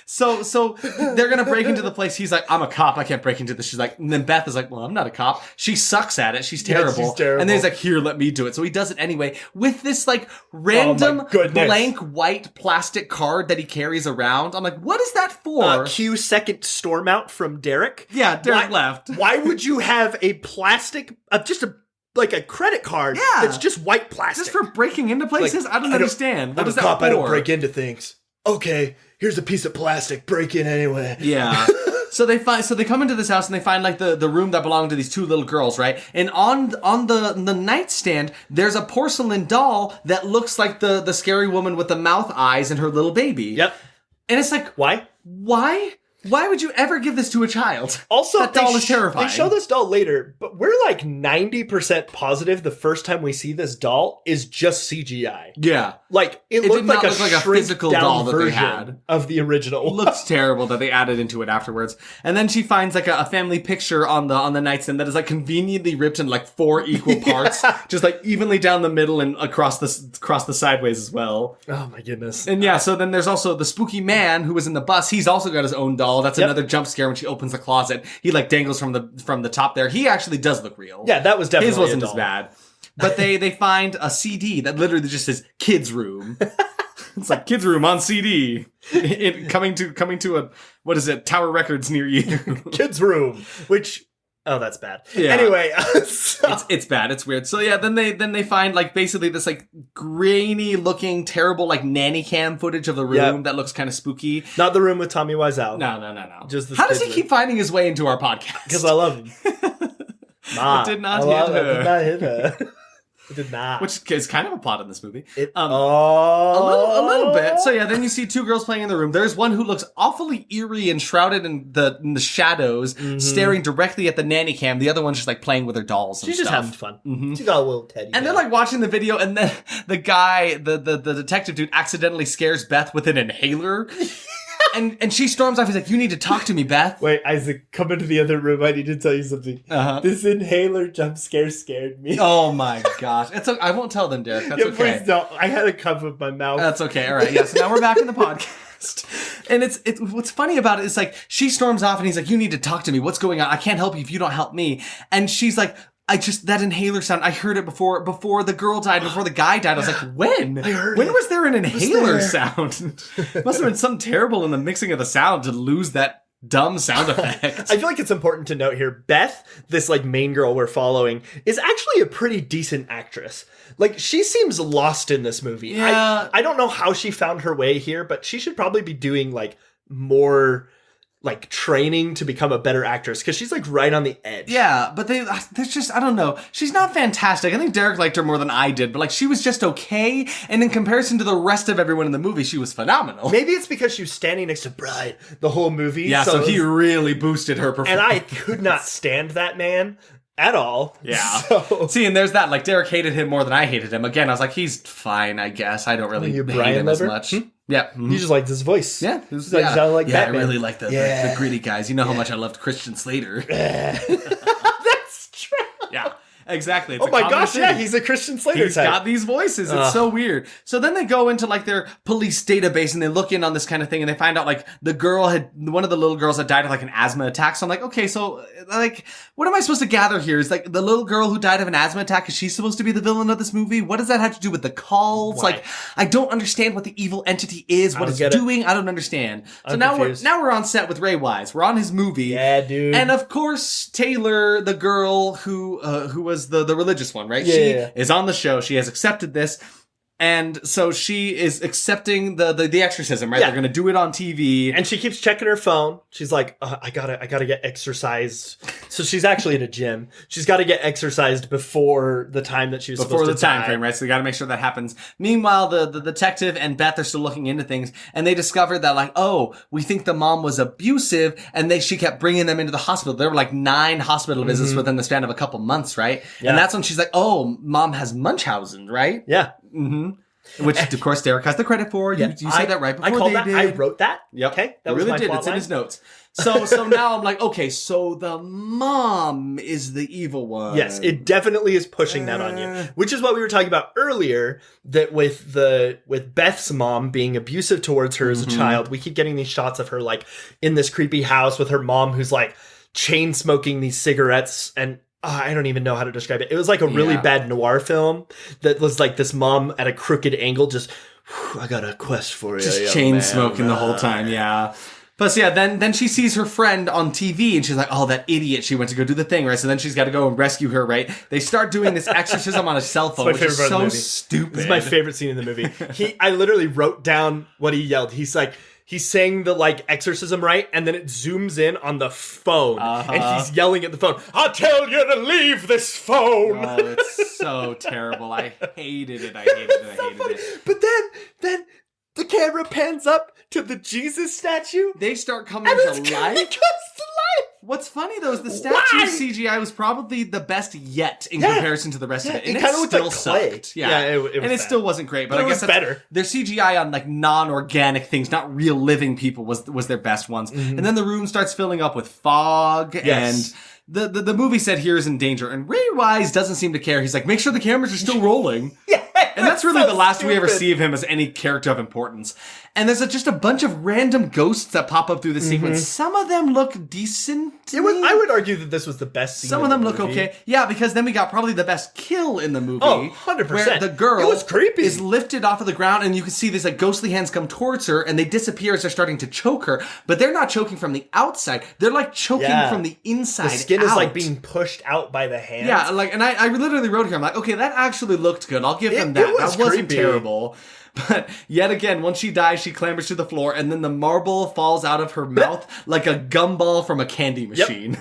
So they're going to break into the place. He's like, I'm a cop. I can't break into this. She's like, and then Beth is like, well, I'm not a cop. She sucks at it. She's terrible. Yeah, she's terrible. And then he's like, here, let me do it. So he does it anyway with this like random blank white plastic card that he carries around. I'm like, what is that for? Cue second storm out from Derek. Yeah, Derek left. Why would you have a plastic, just a credit card that's just white plastic? Just for breaking into places? I don't understand. What is that cop, for? I don't break into things. Okay, here's a piece of plastic. Break in anyway. Yeah. So they come into this house and they find like the room that belonged to these two little girls, right? And on the nightstand, there's a porcelain doll that looks like the scary woman with the mouth eyes and her little baby. Yep. And it's like, why? Why would you ever give this to a child? Also, that doll is terrifying. They show this doll later, but we're like 90% positive the first time we see this doll is just CGI. Yeah. Like, it looked like a physical doll that they had of the original. It looks terrible that they added into it afterwards. And then she finds like a family picture on the nightstand that is like conveniently ripped into like 4 equal parts, just like evenly down the middle and across the sideways as well. Oh my goodness. And yeah, so then there's also the spooky man who was in the bus. He's also got his own doll. That's another jump scare when she opens the closet. He like dangles from the top there. He actually does look real. Yeah, that was definitely his wasn't as bad. But they find a CD that literally just says "Kids Room." It's like "Kids Room" on CD. Coming to a what is it? Tower Records near you. Kids Room, which. Oh, that's bad. Yeah. Anyway, it's bad. It's weird. So yeah, then they find like basically this like grainy looking terrible like nanny cam footage of the room that looks kind of spooky. Not the room with Tommy Wiseau. No. Just how does he keep finding his way into our podcast? Because I love him. It did not hit her. It did not. Which is kind of a plot in this movie. A little bit. So yeah, then you see 2 girls playing in the room. There's one who looks awfully eerie and shrouded in the shadows, staring directly at the nanny cam. The other one's just like playing with her dolls and She's stuff. just having fun. Mm-hmm. She's got a little teddy. And they're like watching the video, and then the guy, the detective dude, accidentally scares Beth with an inhaler. And she storms off. He's like, you need to talk to me, Beth. Wait, Isaac, come into the other room. I need to tell you something. This inhaler jump scare scared me. Oh my gosh. I won't tell them, Derek. That's okay. Please don't. I had a cup of my mouth. That's okay. All right. Yeah, so now we're back in the podcast. And it's what's funny about it is like, she storms off and he's like, you need to talk to me. What's going on? I can't help you if you don't help me. And she's like, that inhaler sound, I heard it before the girl died, before the guy died. I was like, when? When was there an inhaler sound? Must have been something terrible in the mixing of the sound to lose that dumb sound effect. I feel like it's important to note here, Beth, this like main girl we're following, is actually a pretty decent actress. Like, she seems lost in this movie. Yeah. I don't know how she found her way here, but she should probably be doing like more like training to become a better actress, because she's like right on the edge. Yeah, but there's just, I don't know. She's not fantastic. I think Derek liked her more than I did, but like she was just okay. And in comparison to the rest of everyone in the movie, she was phenomenal. Maybe it's because she was standing next to Bride the whole movie. Yeah, so he really boosted her performance. And I could not stand that man at all. Yeah. So. See, and there's that. Like, Derek hated him more than I hated him. Again, I was like, he's fine, I guess. I don't really hate him as much. Yeah. You just liked his voice. Yeah. He sounded like Batman. I really like the gritty guys. You know how much I loved Christian Slater. That's true. Yeah. Exactly. It's my gosh, yeah, he's a Christian Slater He's type. got these voices. It's so weird. So then they go into like their police database and they look in on this kind of thing and they find out like one of the little girls had died of like an asthma attack. So I'm like, okay, so like, what am I supposed to gather here? Is like the little girl who died of an asthma attack, is she supposed to be the villain of this movie? What does that have to do with the cults? Why? Like, I don't understand what the evil entity is, what it's doing. I don't understand. So now we're on set with Ray Wise. We're on his movie. Yeah, dude. And of course, Taylor, the girl who was the religious one, right? She is on the show. She has accepted this. And so she is accepting the exorcism, right? Yeah. They're going to do it on TV. And she keeps checking her phone. She's like, I gotta get exercised. So she's actually at a gym. She's got to get exercised before the time that she was supposed to die. Before the time frame, right? So they got to make sure that happens. Meanwhile, the detective and Beth are still looking into things. And they discovered that like, oh, we think the mom was abusive. And she kept bringing them into the hospital. There were like 9 hospital visits within the span of a couple months, right? Yeah. And that's when she's like, oh, mom has Munchausen, right? Yeah. Mm-hmm. Which, of course, Derek has the credit for. You said that right before they did. I wrote that. Yep. Okay. That you was really my did. plot It's line. in his notes. So now I'm like, okay, so the mom is the evil one. Yes, it definitely is pushing that on you. Which is what we were talking about earlier, that with Beth's mom being abusive towards her as a child, we keep getting these shots of her like in this creepy house with her mom who's like chain smoking these cigarettes, and I don't even know how to describe it. It was like a really bad noir film that was like this mom at a crooked angle just, I got a quest for you. Just chain smoking the whole time, yeah. Plus, yeah, then she sees her friend on TV and she's like, oh, that idiot. She went to go do the thing, right? So then she's got to go and rescue her, right? They start doing this exorcism on a cell phone, which is so stupid. This is my favorite scene in the movie. I literally wrote down what he yelled. He's like, he's saying the like exorcism right, and then it zooms in on the phone, and he's yelling at the phone, I tell you to leave this phone. Oh, it's so terrible. I hated it. I hated it. But then the camera pans up to the Jesus statue. They start coming to life. It comes to life. What's funny though is the statue CGI was probably the best yet in comparison to the rest of it. And it kind of looked like clay. Sucked. Yeah, it was and it still wasn't great, but I guess better. Their CGI on like non-organic things, not real living people, was their best ones. And then the room starts filling up with fog and the movie set here is in danger, and Ray Wise doesn't seem to care. He's like, make sure the cameras are still rolling. And that's really the last we ever see of him as any character of importance. And there's just a bunch of random ghosts that pop up through the sequence. Some of them look decent. I would argue that this was the best scene. Some of them look okay. Yeah, because then we got probably the best kill in the movie. Oh, 100%. Where the girl it was creepy. is lifted off of the ground and you can see these like ghostly hands come towards her and they disappear as they're starting to choke her. But they're not choking from the outside. They're like choking from the inside. The skin is like being pushed out by the hands. Yeah, like, and I literally wrote here, I'm like, okay, that actually looked good. I'll give them that. That wasn't terrible. But yet again, once she dies, she clambers to the floor, and then the marble falls out of her mouth like a gumball from a candy machine.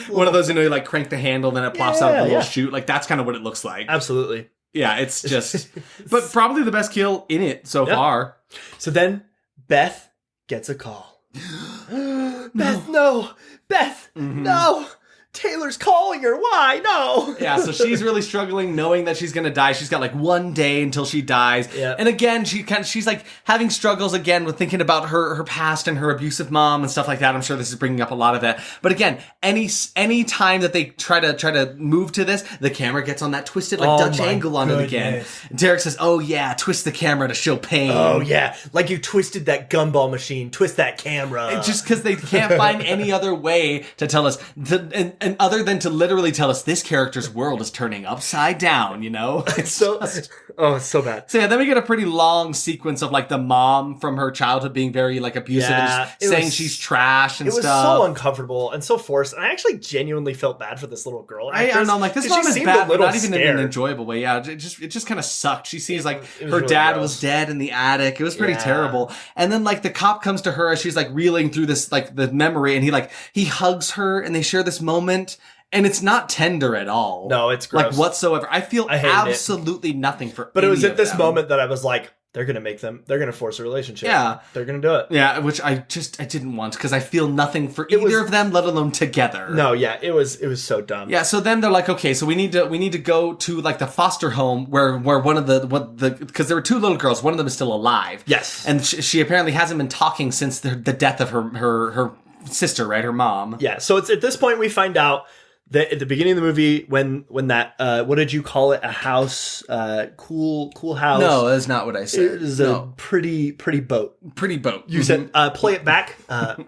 One of those, you like crank the handle, then it plops out of the little chute. Like, that's kind of what it looks like. Absolutely. Yeah, it's just... but probably the best kill in it so far. So then, Beth gets a call. Beth, no! Beth, no! Taylor's calling her. Why? No. Yeah, so she's really struggling knowing that she's going to die. She's got like one day until she dies. Yeah. And again, she's like having struggles again with thinking about her past and her abusive mom and stuff like that. I'm sure this is bringing up a lot of that. But again, any time that they try to move to this, the camera gets on that twisted like Dutch angle on it again. Derek says, "Oh yeah, twist the camera to show pain." Oh yeah, like you twisted that gumball machine. Twist that camera. And just because they can't find any other way to tell us and other than to literally tell us this character's world is turning upside down, It's so it's so bad. So yeah, then we get a pretty long sequence of like the mom from her childhood being very like abusive and just saying she's trash and stuff. It was so uncomfortable and so forced. And I actually genuinely felt bad for this little girl. I'm like, this mom is bad, but not even in an enjoyable way. Yeah, it just kind of sucked. She sees like her dad was dead in the attic. It was pretty terrible. And then like the cop comes to her as she's like reeling through this like the memory, and he hugs her and they share this moment. And it's not tender at all. No, it's gross. Like whatsoever. I feel absolutely nothing for But any it was at this them. moment that I was like, they're gonna force a relationship. Yeah. They're gonna do it. Yeah, which I didn't want, because I feel nothing for either of them, let alone together. No, yeah, it was so dumb. Yeah, so then they're like, okay, so we need to go to like the foster home where one of the because there were two little girls, one of them is still alive. Yes. And she apparently hasn't been talking since the death of her sister, right? Her mom. Yeah, so it's at this point we find out that at the beginning of the movie, when that what did you call it? A house, cool house. No, that's not what I said. It is a pretty boat. Pretty boat. You said, play it back.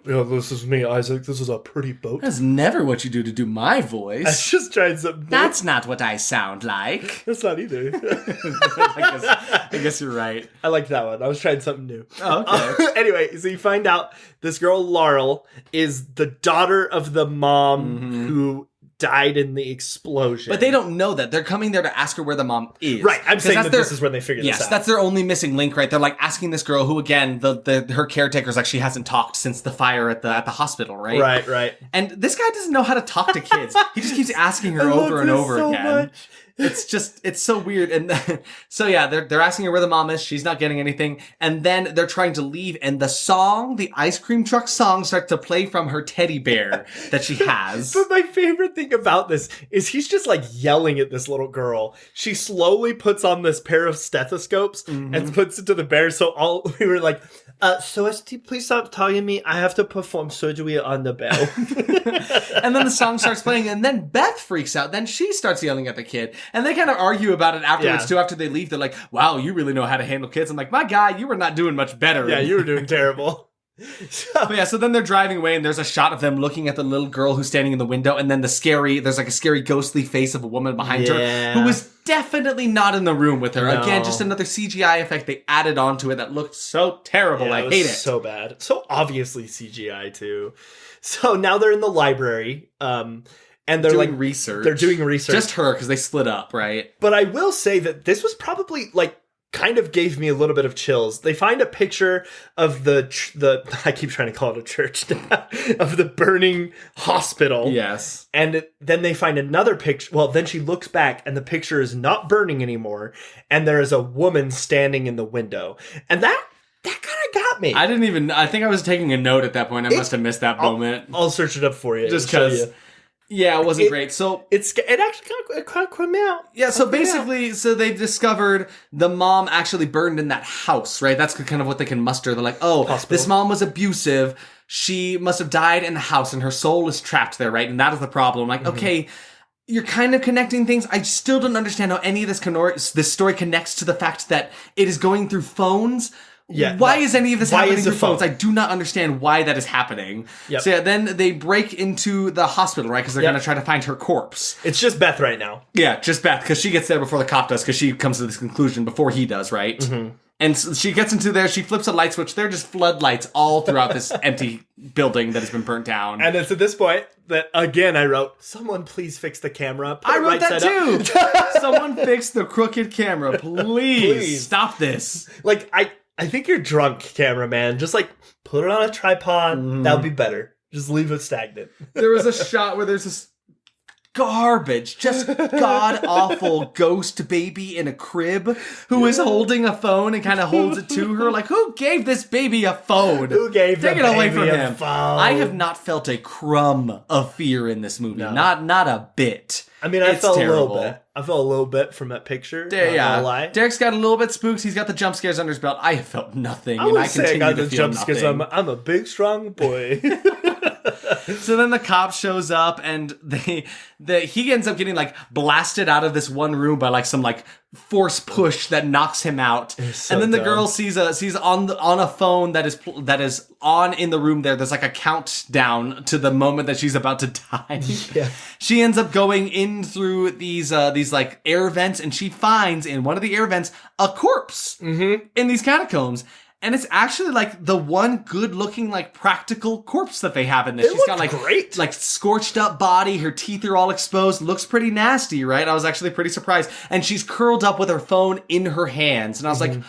This is me, Isaac. This is a pretty boat. That's never what you do my voice. I just tried something new. That's not what I sound like. That's not either. I guess you're right. I liked that one. I was trying something new. Oh, okay. Anyway, so you find out this girl, Laurel, is the daughter of the mom who died in the explosion. But they don't know that. They're coming there to ask her where the mom is. Right, I'm saying that this is when they figure this out. Yes, that's their only missing link, right? They're like asking this girl who, again, her caretaker's like, she hasn't talked since the fire at the hospital, right? Right. And this guy doesn't know how to talk to kids. He just keeps asking her over and over again. Much. It's so weird. And so yeah, they're asking her where the mom is. She's not getting anything. And then they're trying to leave. And the ice cream truck song starts to play from her teddy bear that she has. But my favorite thing about this is he's just like yelling at this little girl. She slowly puts on this pair of stethoscopes and puts it to the bear. So we were like, ST, please stop talking to me. I have to perform surgery on the bell. And then the song starts playing, and then Beth freaks out. Then she starts yelling at the kid. And they kind of argue about it afterwards, too. After they leave, they're like, wow, you really know how to handle kids. I'm like, my guy, you were not doing much better. Yeah, you were doing terrible. So then they're driving away, and there's a shot of them looking at the little girl who's standing in the window, and then there's like a scary ghostly face of a woman behind her who was definitely not in the room with her. No. Again, just another CGI effect they added onto it that looked so terrible. I hate it. So bad. So obviously CGI too. So now they're in the library, and they're doing research. They're doing research. Just her, because they split up, right? But I will say that this was probably like kind of gave me a little bit of chills. They find a picture of the I keep trying to call it a church now, of the burning hospital. Yes. And then they find another picture. Well, then she looks back and the picture is not burning anymore. And there is a woman standing in the window. And that kind of got me. I think I was taking a note at that point. I must have missed that moment. I'll search it up for you. Just because. Yeah, it wasn't great. So it actually kind of caught me out. Yeah, so basically, so they've discovered the mom actually burned in that house, right? That's kind of what they can muster. They're like, this mom was abusive. She must have died in the house, and her soul is trapped there, right? And that is the problem. Like, okay, you're kind of connecting things. I still don't understand how any of this story connects to the fact that it is going through phones. Yeah. Why is any of this happening through phones? I do not understand why that is happening. Yep. So yeah, then they break into the hospital, right? Because they're going to try to find her corpse. It's just Beth right now. Yeah, just Beth, because she gets there before the cop does, because she comes to this conclusion before he does, right? Mm-hmm. And so she gets into there, she flips a light switch. They're just floodlights all throughout this empty building that has been burnt down. And it's at this point that, again, I wrote, someone please fix the camera. I wrote that too! Someone fix the crooked camera, please. Stop this. Like, I think you're drunk, cameraman. Just like put it on a tripod. That would be better. Just leave it stagnant. There was a shot where there's this garbage, just god-awful ghost baby in a crib who is holding a phone and kind of holds it to her. Like, who gave this baby a phone? Who gave Take the it away baby from a him. phone? I have not felt a crumb of fear in this movie. No. Not a bit. I mean, I felt terrible. A little bit. I felt a little bit from that picture. Yeah, lie. Derek's got a little bit spooked. He's got the jump scares under his belt. I have felt nothing. I got the jump scares. I'm a big, strong boy. So then the cop shows up, and he ends up getting like blasted out of this one room by like some like force push that knocks him out. So and then the girl sees on a phone that is on in the room there. There's like a countdown to the moment that she's about to die. Yeah. She ends up going in through these like air vents, and she finds in one of the air vents a corpse in these catacombs. And it's actually like the one good looking like practical corpse that they have in this. She's got like great. Like scorched up body, her teeth are all exposed, looks pretty nasty, right? I was actually pretty surprised. And she's curled up with her phone in her hands. And I was like,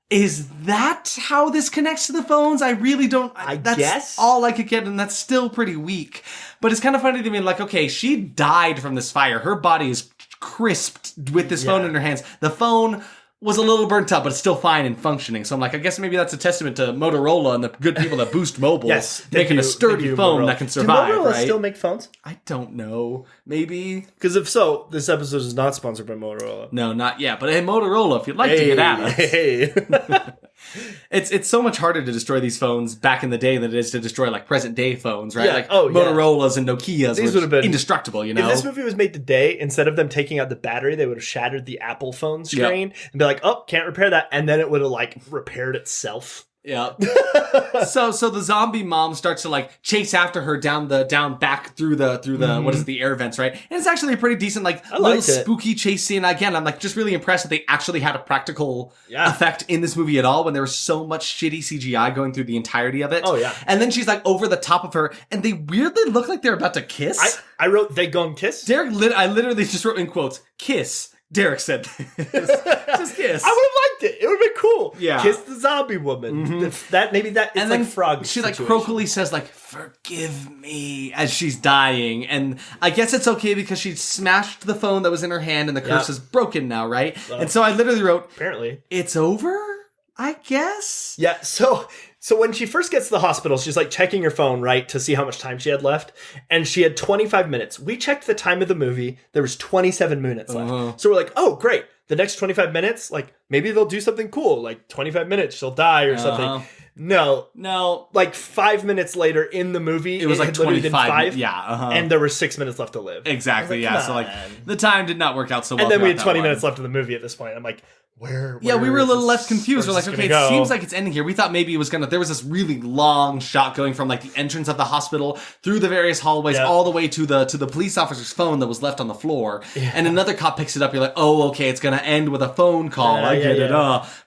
is that how this connects to the phones? I really don't. That's guess all I could get, and that's still pretty weak. But it's kind of funny to me, like, okay, she died from this fire. Her body is crisped with this phone in her hands. The phone was a little burnt up, but it's still fine and functioning. So I'm like, I guess maybe that's a testament to Motorola and the good people that Boost Mobile. Yes, making a sturdy phone Motorola. that can survive. Do Motorola right? still make phones? I don't know. Maybe. Because if so, this episode is not sponsored by Motorola. No, not yet. But hey, Motorola, if you'd like to get at us. Hey. It's so much harder to destroy these phones back in the day than it is to destroy like present day phones, right? Yeah. Like Oh, yeah. Motorolas and Nokias These were would have been indestructible, you know? If this movie was made today, instead of them taking out the battery, they would have shattered the Apple phone screen and be like, "Oh, can't repair that," and then it would have like repaired itself. Yeah. So the zombie mom starts to like chase after her down back through the what is it, the air vents, right? And it's actually a pretty decent little spooky chase scene. Again, I'm like just really impressed that they actually had a practical effect in this movie at all when there was so much shitty CGI going through the entirety of it. Oh yeah. And then she's like over the top of her, and they weirdly look like they're about to kiss. I wrote they gone kiss. I literally just wrote in quotes, kiss. Derek said this. Just kiss. I would have liked it. It would have been cool. Yeah. Kiss the zombie woman. Maybe that it's and then like frog. She situation. like croakily says like, "Forgive me," as she's dying. And I guess it's okay because she smashed the phone that was in her hand and the curse is broken now, right? And so I literally wrote, apparently it's over, I guess. Yeah, so when she first gets to the hospital, she's like checking her phone, right, to see how much time she had left. And she had 25 minutes. We checked the time of the movie. There was 27 minutes left. So we're like, oh, great. The next 25 minutes, like, maybe they'll do something cool. Like, 25 minutes, she'll die or something. No. Like, 5 minutes later in the movie, it was like 25. And there were 6 minutes left to live. Exactly, like, So, like, the time did not work out so well. And then we had 20 minutes left in the movie at this point. I'm like, where we were a little less confused. We're like, okay, it seems like it's ending here. We thought maybe it was there was this really long shot going from like the entrance of the hospital through the various hallways all the way to the police officer's phone that was left on the floor. Yeah. And another cop picks it up. You're like, oh, okay, it's gonna end with a phone call. I get it.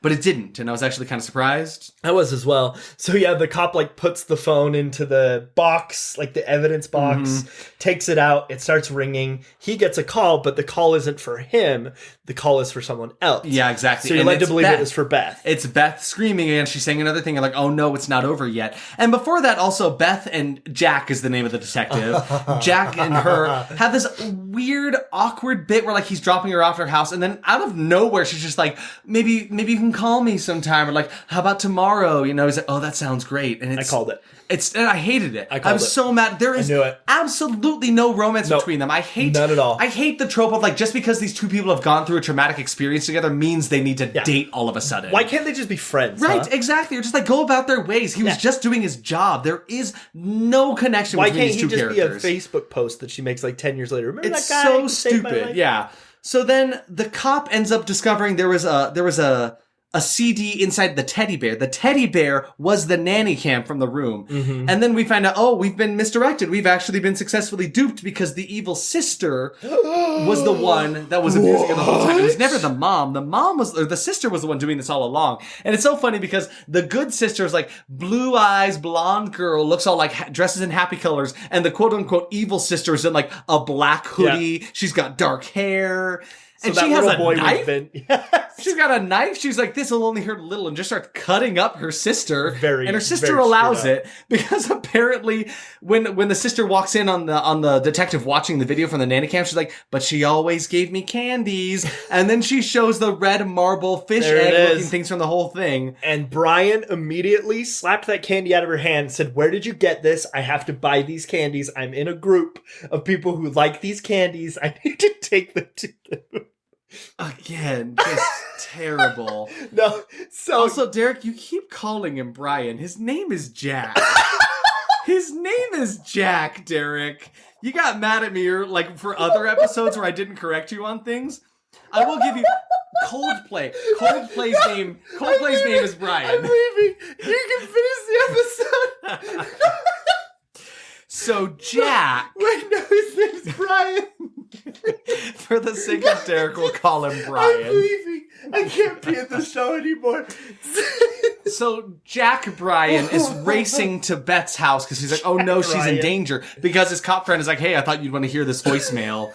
But it didn't. And I was actually kind of surprised. I was as well. So yeah, the cop like puts the phone into the box, like the evidence box, takes it out. It starts ringing. He gets a call, but the call isn't for him. The call is for someone else. Yeah, exactly. So you're led to believe it was for Beth. It's Beth screaming and she's saying another thing. You're like, oh no, it's not over yet. And before that, also Beth and Jack is the name of the detective. Jack and her have this weird, awkward bit where like he's dropping her off at her house, and then out of nowhere she's just like, maybe you can call me sometime, or like, how about tomorrow? You know, he's like, oh, that sounds great. And I called it. I hated it. I was so mad. There is absolutely no romance between them. None at all. I hate the trope of like, just because these two people have gone through a traumatic experience together means they need to date all of a sudden. Why can't they just be friends? Right, exactly. Or just like go about their ways. He was just doing his job. There is no connection between these two characters. Why can't he just be a Facebook post that she makes like 10 years later? Remember it's that guy? So stupid. Yeah. So then the cop ends up discovering there was a CD inside the teddy bear. The teddy bear was the nanny cam from the room. And then we find out, oh, we've been misdirected. We've actually been successfully duped because the evil sister was the one that was abusing her the whole time. It was never the mom. The sister was the one doing this all along. And it's so funny because the good sister is like blue eyes, blonde girl, looks all like dresses in happy colors. And the quote unquote evil sister is in like a black hoodie. Yeah. She's got dark hair. So and that she has little a boy knife. Yes. She's got a knife. She's like, this will only hurt a little, and just starts cutting up her sister. And her sister allows it because apparently, when the sister walks in on the detective watching the video from the nanny cam, she's like, but she always gave me candies. And then she shows the red marble fish egg looking things from the whole thing. And Brian immediately slapped that candy out of her hand and said, "Where did you get this? I have to buy these candies. I'm in a group of people who like these candies. I need to take them to them." Again, just terrible. No, so also, Derek, you keep calling him Brian. His name is Jack. His name is Jack, Derek. You got mad at me like for other episodes where I didn't correct you on things. I will give you Coldplay. Coldplay's name is Brian. I'm leaving. You can finish the episode. So Jack. Wait, no, his name's Brian. For the sake of Derek, we'll call him Brian. I'm leaving. I can't be at the show anymore. So Jack Bryan is racing to Beth's house because he's like, oh no, she's in danger. Because his cop friend is like, hey, I thought you'd want to hear this voicemail.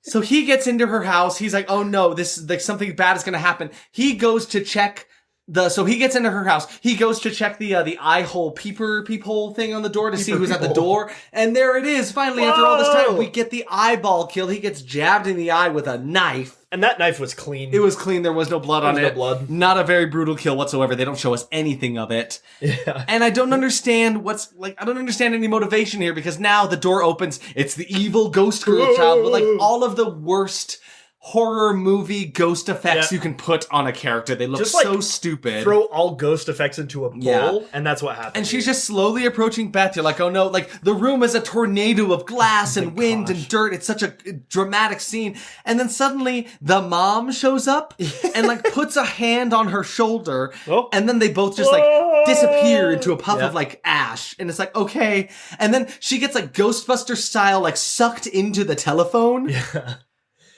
So he gets into her house. He's like, oh no, this like something bad is going to happen. He goes to check So he gets into her house. He goes to check the eye hole peephole thing on the door to see who's at the door. And there it is. Finally, after all this time, we get the eyeball kill. He gets jabbed in the eye with a knife. And that knife was clean. It was clean. There was no blood on it. No blood. Not a very brutal kill whatsoever. They don't show us anything of it. Yeah. And I don't understand I don't understand any motivation here, because now the door opens. It's the evil ghost girl child with like all of the worst horror movie ghost effects you can put on a character. They look just so stupid. Throw all ghost effects into a bowl, and that's what happens. And she's just slowly approaching Beth. You're like, oh no, like the room is a tornado of glass and wind and dirt. It's such a dramatic scene. And then suddenly the mom shows up and like puts a hand on her shoulder. Oh. And then they both just like disappear into a puff of like ash. And it's like, okay. And then she gets like Ghostbuster style, like sucked into the telephone. Yeah.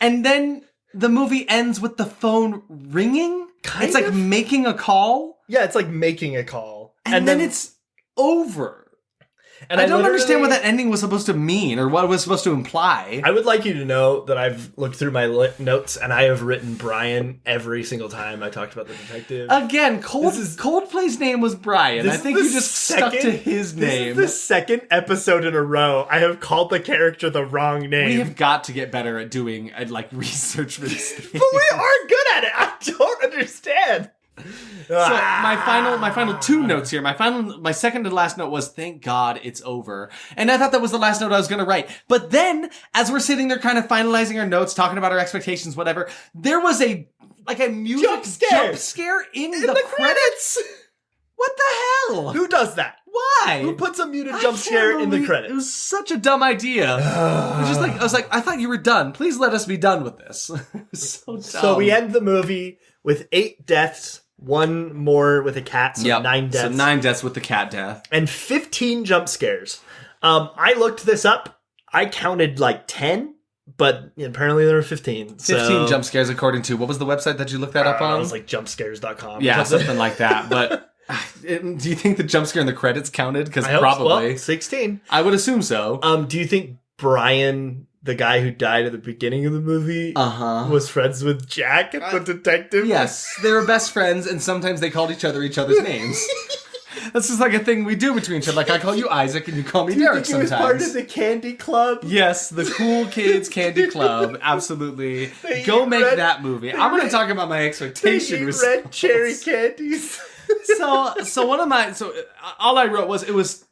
And then the movie ends with the phone ringing. It's like making a call. Yeah, it's like making a call. And then it's over. And I don't understand what that ending was supposed to mean or what it was supposed to imply. I would like you to know that I've looked through my notes and I have written Brian every single time I talked about the detective. Again, Coldplay's name was Brian. I think you just stuck to his name. This is the second episode in a row I have called the character the wrong name. We have got to get better at doing research for this thing. But we are good at it. I don't understand. So my final two notes here. My second to last note was, thank God it's over. And I thought that was the last note I was going to write. But then, as we're sitting there kind of finalizing our notes, talking about our expectations, whatever, there was a music jump scare in the credits. What the hell? Who does that? Why? Who puts a muted jump scare in the credits? It was such a dumb idea. I was like, I thought you were done. Please let us be done with this. It was so dumb. So we end the movie with 8 deaths. 1 more with a cat, so 9 deaths. So 9 deaths with the cat death. And 15 jump scares. I looked this up. I counted like 10, but apparently there were 15. 15 jump scares according to, what was the website that you looked that up on? It was like jumpscares.com. Yeah, something like that. But do you think the jump scare in the credits counted? Because probably. 16. I would assume so. Do you think Brian, the guy who died at the beginning of the movie, was friends with Jack, the detective? Yes, they were best friends, and sometimes they called each other's names. That's just like a thing we do between each other. Like, I call you Isaac, and you call me Derek sometimes. Do you think he was part of the Candy Club? Yes, the Cool Kids Candy Club. Absolutely. Go make that movie. I'm going to talk about my expectation. They eat red cherry candies. So all I wrote was, it was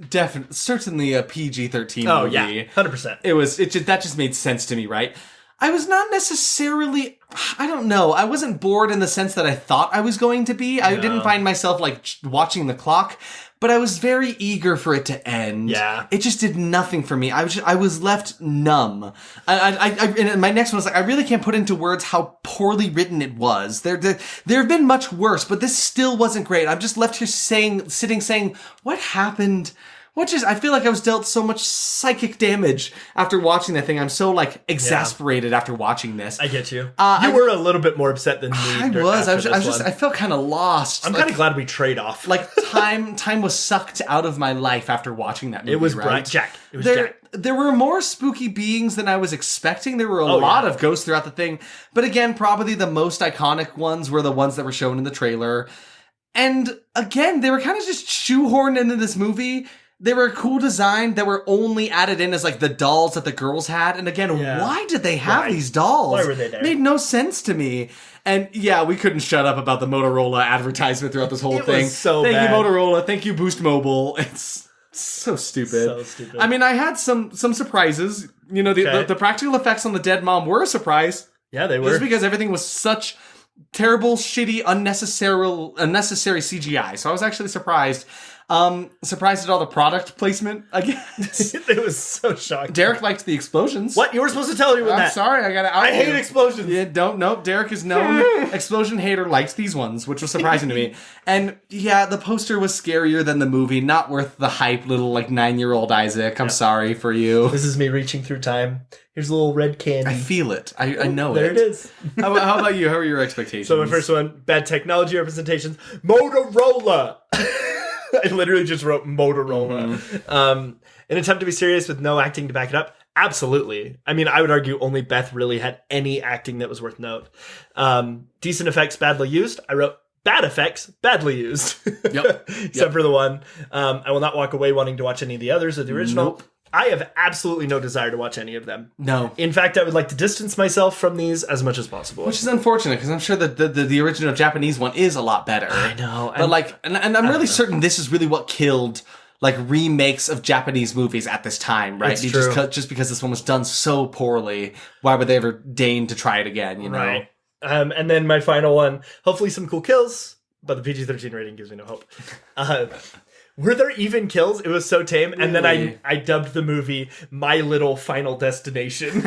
certainly a PG-13 movie. Oh yeah, 100%. That just made sense to me, right? I was not necessarily, I don't know, I wasn't bored in the sense that I thought I was going to be. I didn't find myself like watching the clock, but I was very eager for it to end. Yeah. It just did nothing for me. I was left numb. And my next one was like, I really can't put into words how poorly written it was. There have been much worse, but this still wasn't great. I'm just left here sitting saying, what happened? I feel like I was dealt so much psychic damage after watching that thing. I'm so exasperated after watching this. I get you. You were a little bit more upset than me. I felt kind of lost. I'm kind of glad we trade off. Time was sucked out of my life after watching that movie. It was right? Jack. It was Jack. There were more spooky beings than I was expecting. There were a lot of ghosts throughout the thing. But again, probably the most iconic ones were the ones that were shown in the trailer. And again, they were kind of just shoehorned into this movie. They were a cool design that were only added in as the dolls that the girls had. And again, why did they have these dolls? Why were they there? It made no sense to me. And yeah, we couldn't shut up about the Motorola advertisement throughout this whole thing. Was so Thank bad. you, Motorola. Thank you, Boost Mobile. It's so stupid. So stupid. I mean, I had some surprises. You know, the practical effects on the dead mom were a surprise. Yeah, they were. Just because everything was such terrible, shitty, unnecessary CGI. So I was actually surprised. Surprised at all the product placement, I guess. It was so shocking. Derek liked the explosions. What? You were supposed to tell everyone that. I'm sorry, I hate explosions. Yeah, nope. Derek is known explosion hater, likes these ones, which was surprising to me. And yeah, the poster was scarier than the movie. Not worth the hype, little 9-year-old Isaac. I'm sorry for you. This is me reaching through time. Here's a little red candy. I feel it. I know there it. There it is. How about you? How are your expectations? So my first one, bad technology representations. Motorola. I literally just wrote Motorola. An attempt to be serious with no acting to back it up. Absolutely. I mean, I would argue only Beth really had any acting that was worth note. Decent effects, badly used. I wrote bad effects, badly used. Yep. Except for the one. I will not walk away wanting to watch any of the others of the original. Nope. I have absolutely no desire to watch any of them. No. In fact, I would like to distance myself from these as much as possible. Which is unfortunate, because I'm sure that the original Japanese one is a lot better. I know. But and I'm really certain this is really what killed remakes of Japanese movies at this time, right? It's true. Just because this one was done so poorly, why would they ever deign to try it again, you know? Right. And then my final one, hopefully some cool kills, but the PG-13 rating gives me no hope. Were there even kills? It was so tame. Really? And then I dubbed the movie My Little Final Destination.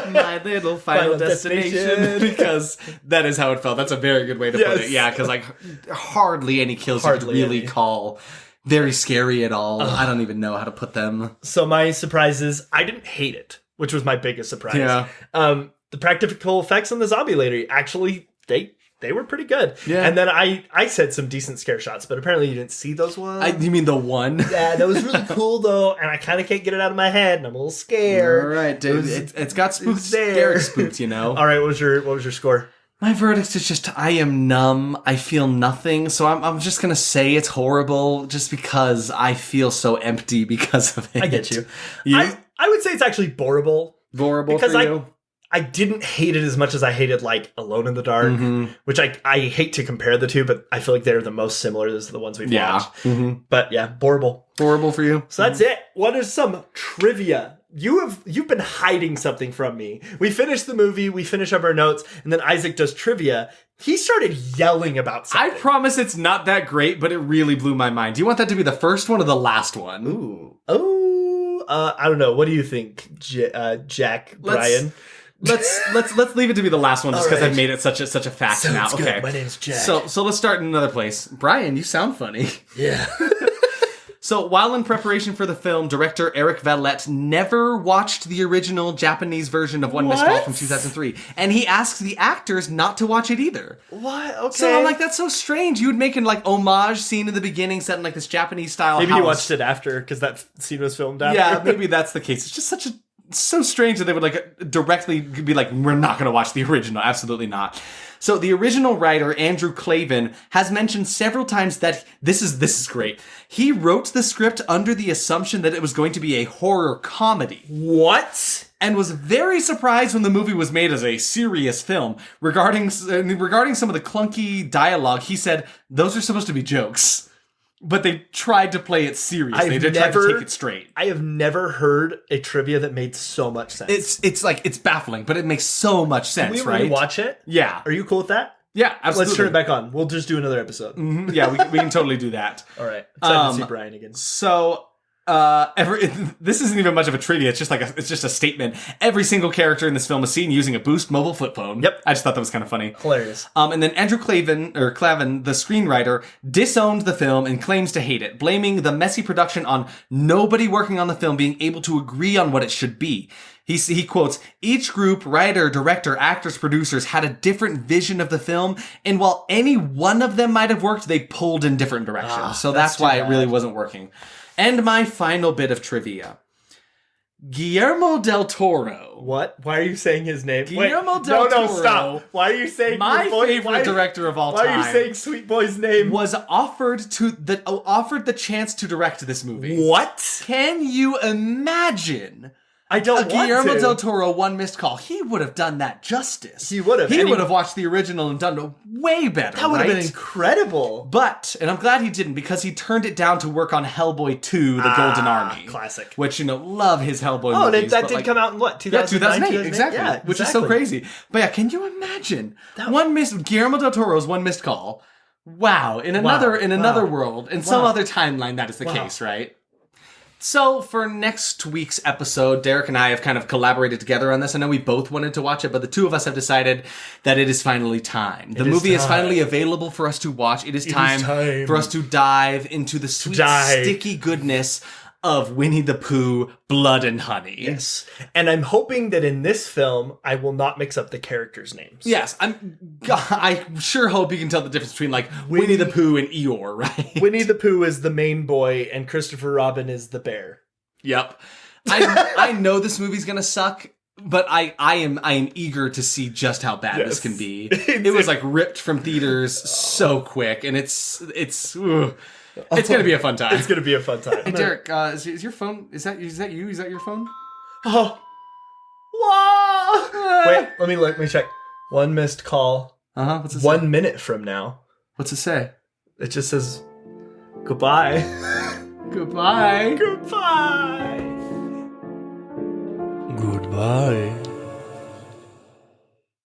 My Little Final Destination. Because that is how it felt. That's a very good way to put it. Yeah, because hardly any kills you could really call very scary at all. I don't even know how to put them. So my surprise is I didn't hate it, which was my biggest surprise. Yeah. The practical effects on the zombie lady, actually, they were pretty good. Yeah. And then I said some decent scare shots, but apparently you didn't see those ones. You mean the one? Yeah, that was really cool, though, and I kind of can't get it out of my head, and I'm a little scared. All right, dude. It's got spooks, scary spooks, you know? All right, what was your score? My verdict is just, I am numb. I feel nothing. So I'm just going to say it's horrible just because I feel so empty because of it. I get you. I would say it's actually boreable. Boreable for you? I didn't hate it as much as I hated, Alone in the Dark, which I hate to compare the two, but I feel like they're the most similar as the ones we've watched. Mm-hmm. But yeah, boreable. Boreable for you. So that's it. What is some trivia? You've been hiding something from me. We finished the movie, we finish up our notes, and then Isaac does trivia. He started yelling about something. I promise it's not that great, but it really blew my mind. Do you want that to be the first one or the last one? Ooh. Oh, I don't know. What do you think, Jack, Brian? Let's leave it to be the last one just because I've made it such a fact Sounds now. good. Okay. My name's Jack. So let's start in another place. Brian, you sound funny. Yeah. So while in preparation for the film, director Eric Valette never watched the original Japanese version of One Missed Call from 2003. And he asked the actors not to watch it either. What? Okay. So I'm like, that's so strange. You would make an homage scene in the beginning set in this Japanese style Maybe house. you watched it after because that scene was filmed after. Yeah, maybe that's the case. It's just so strange that they would directly be like, we're not going to watch the original. Absolutely not. So the original writer, Andrew Clavin, has mentioned several times that this is great. He wrote the script under the assumption that it was going to be a horror comedy. What? And was very surprised when the movie was made as a serious film. Regarding some of the clunky dialogue, he said, those are supposed to be jokes. But they tried to play it serious. They tried to take it straight. I have never heard a trivia that made so much sense. It's baffling, but it makes so much sense, right? Can we watch it? Yeah. Are you cool with that? Yeah, absolutely. Let's turn it back on. We'll just do another episode. Mm-hmm. Yeah, we can totally do that. All right. Excited to see Brian again. So, this isn't even much of a trivia. It's just a statement. Every single character in this film is seen using a Boost mobile flip phone. Yep. I just thought that was kind of funny. Hilarious. And then Andrew Clavin, the screenwriter, disowned the film and claims to hate it, blaming the messy production on nobody working on the film being able to agree on what it should be. He quotes, each group, writer, director, actors, producers had a different vision of the film, and while any one of them might have worked, they pulled in different directions. So that's why it really wasn't working. And my final bit of trivia. Guillermo del Toro. What? Why are you saying his name? Guillermo del Toro. No, stop. Why are you saying my favorite director of all time? Why are you saying Sweet Boy's name? Was offered the chance to direct this movie. What? Can you imagine? I don't want to. Guillermo del Toro, One Missed Call. He would have done that justice. He would have. He would have watched the original and done it way better. That would have been incredible. But, and I'm glad he didn't, because he turned it down to work on Hellboy 2, The Golden Army. Classic. Which, love his Hellboy movies. Oh, that did come out in what? 2008, exactly. Yeah, which is so crazy. But yeah, can you imagine? Guillermo del Toro's One Missed Call. Wow. In another world, in some other timeline, that is the case, right? So, for next week's episode, Derek and I have kind of collaborated together on this. I know we both wanted to watch it, but the two of us have decided that it is finally time. The movie is finally available for us to watch. It is time for us to dive into the sweet, sticky goodness of Winnie the Pooh, Blood and Honey. Yes. And I'm hoping that in this film, I will not mix up the characters' names. Yes. I sure hope you can tell the difference between, Winnie the Pooh and Eeyore, right? Winnie the Pooh is the main boy, and Christopher Robin is the bear. Yep. I know this movie's gonna suck, But I am eager to see just how bad this can be. It was like ripped from theaters so quick, and it's gonna be a fun time. It's gonna be a fun time. Hey Derek, is your phone? Is that you? Is that your phone? Oh, whoa! Wait, let me check. One missed call. What's it say? 1 minute from now. What's it say? It just says goodbye. Goodbye. Goodbye. Goodbye.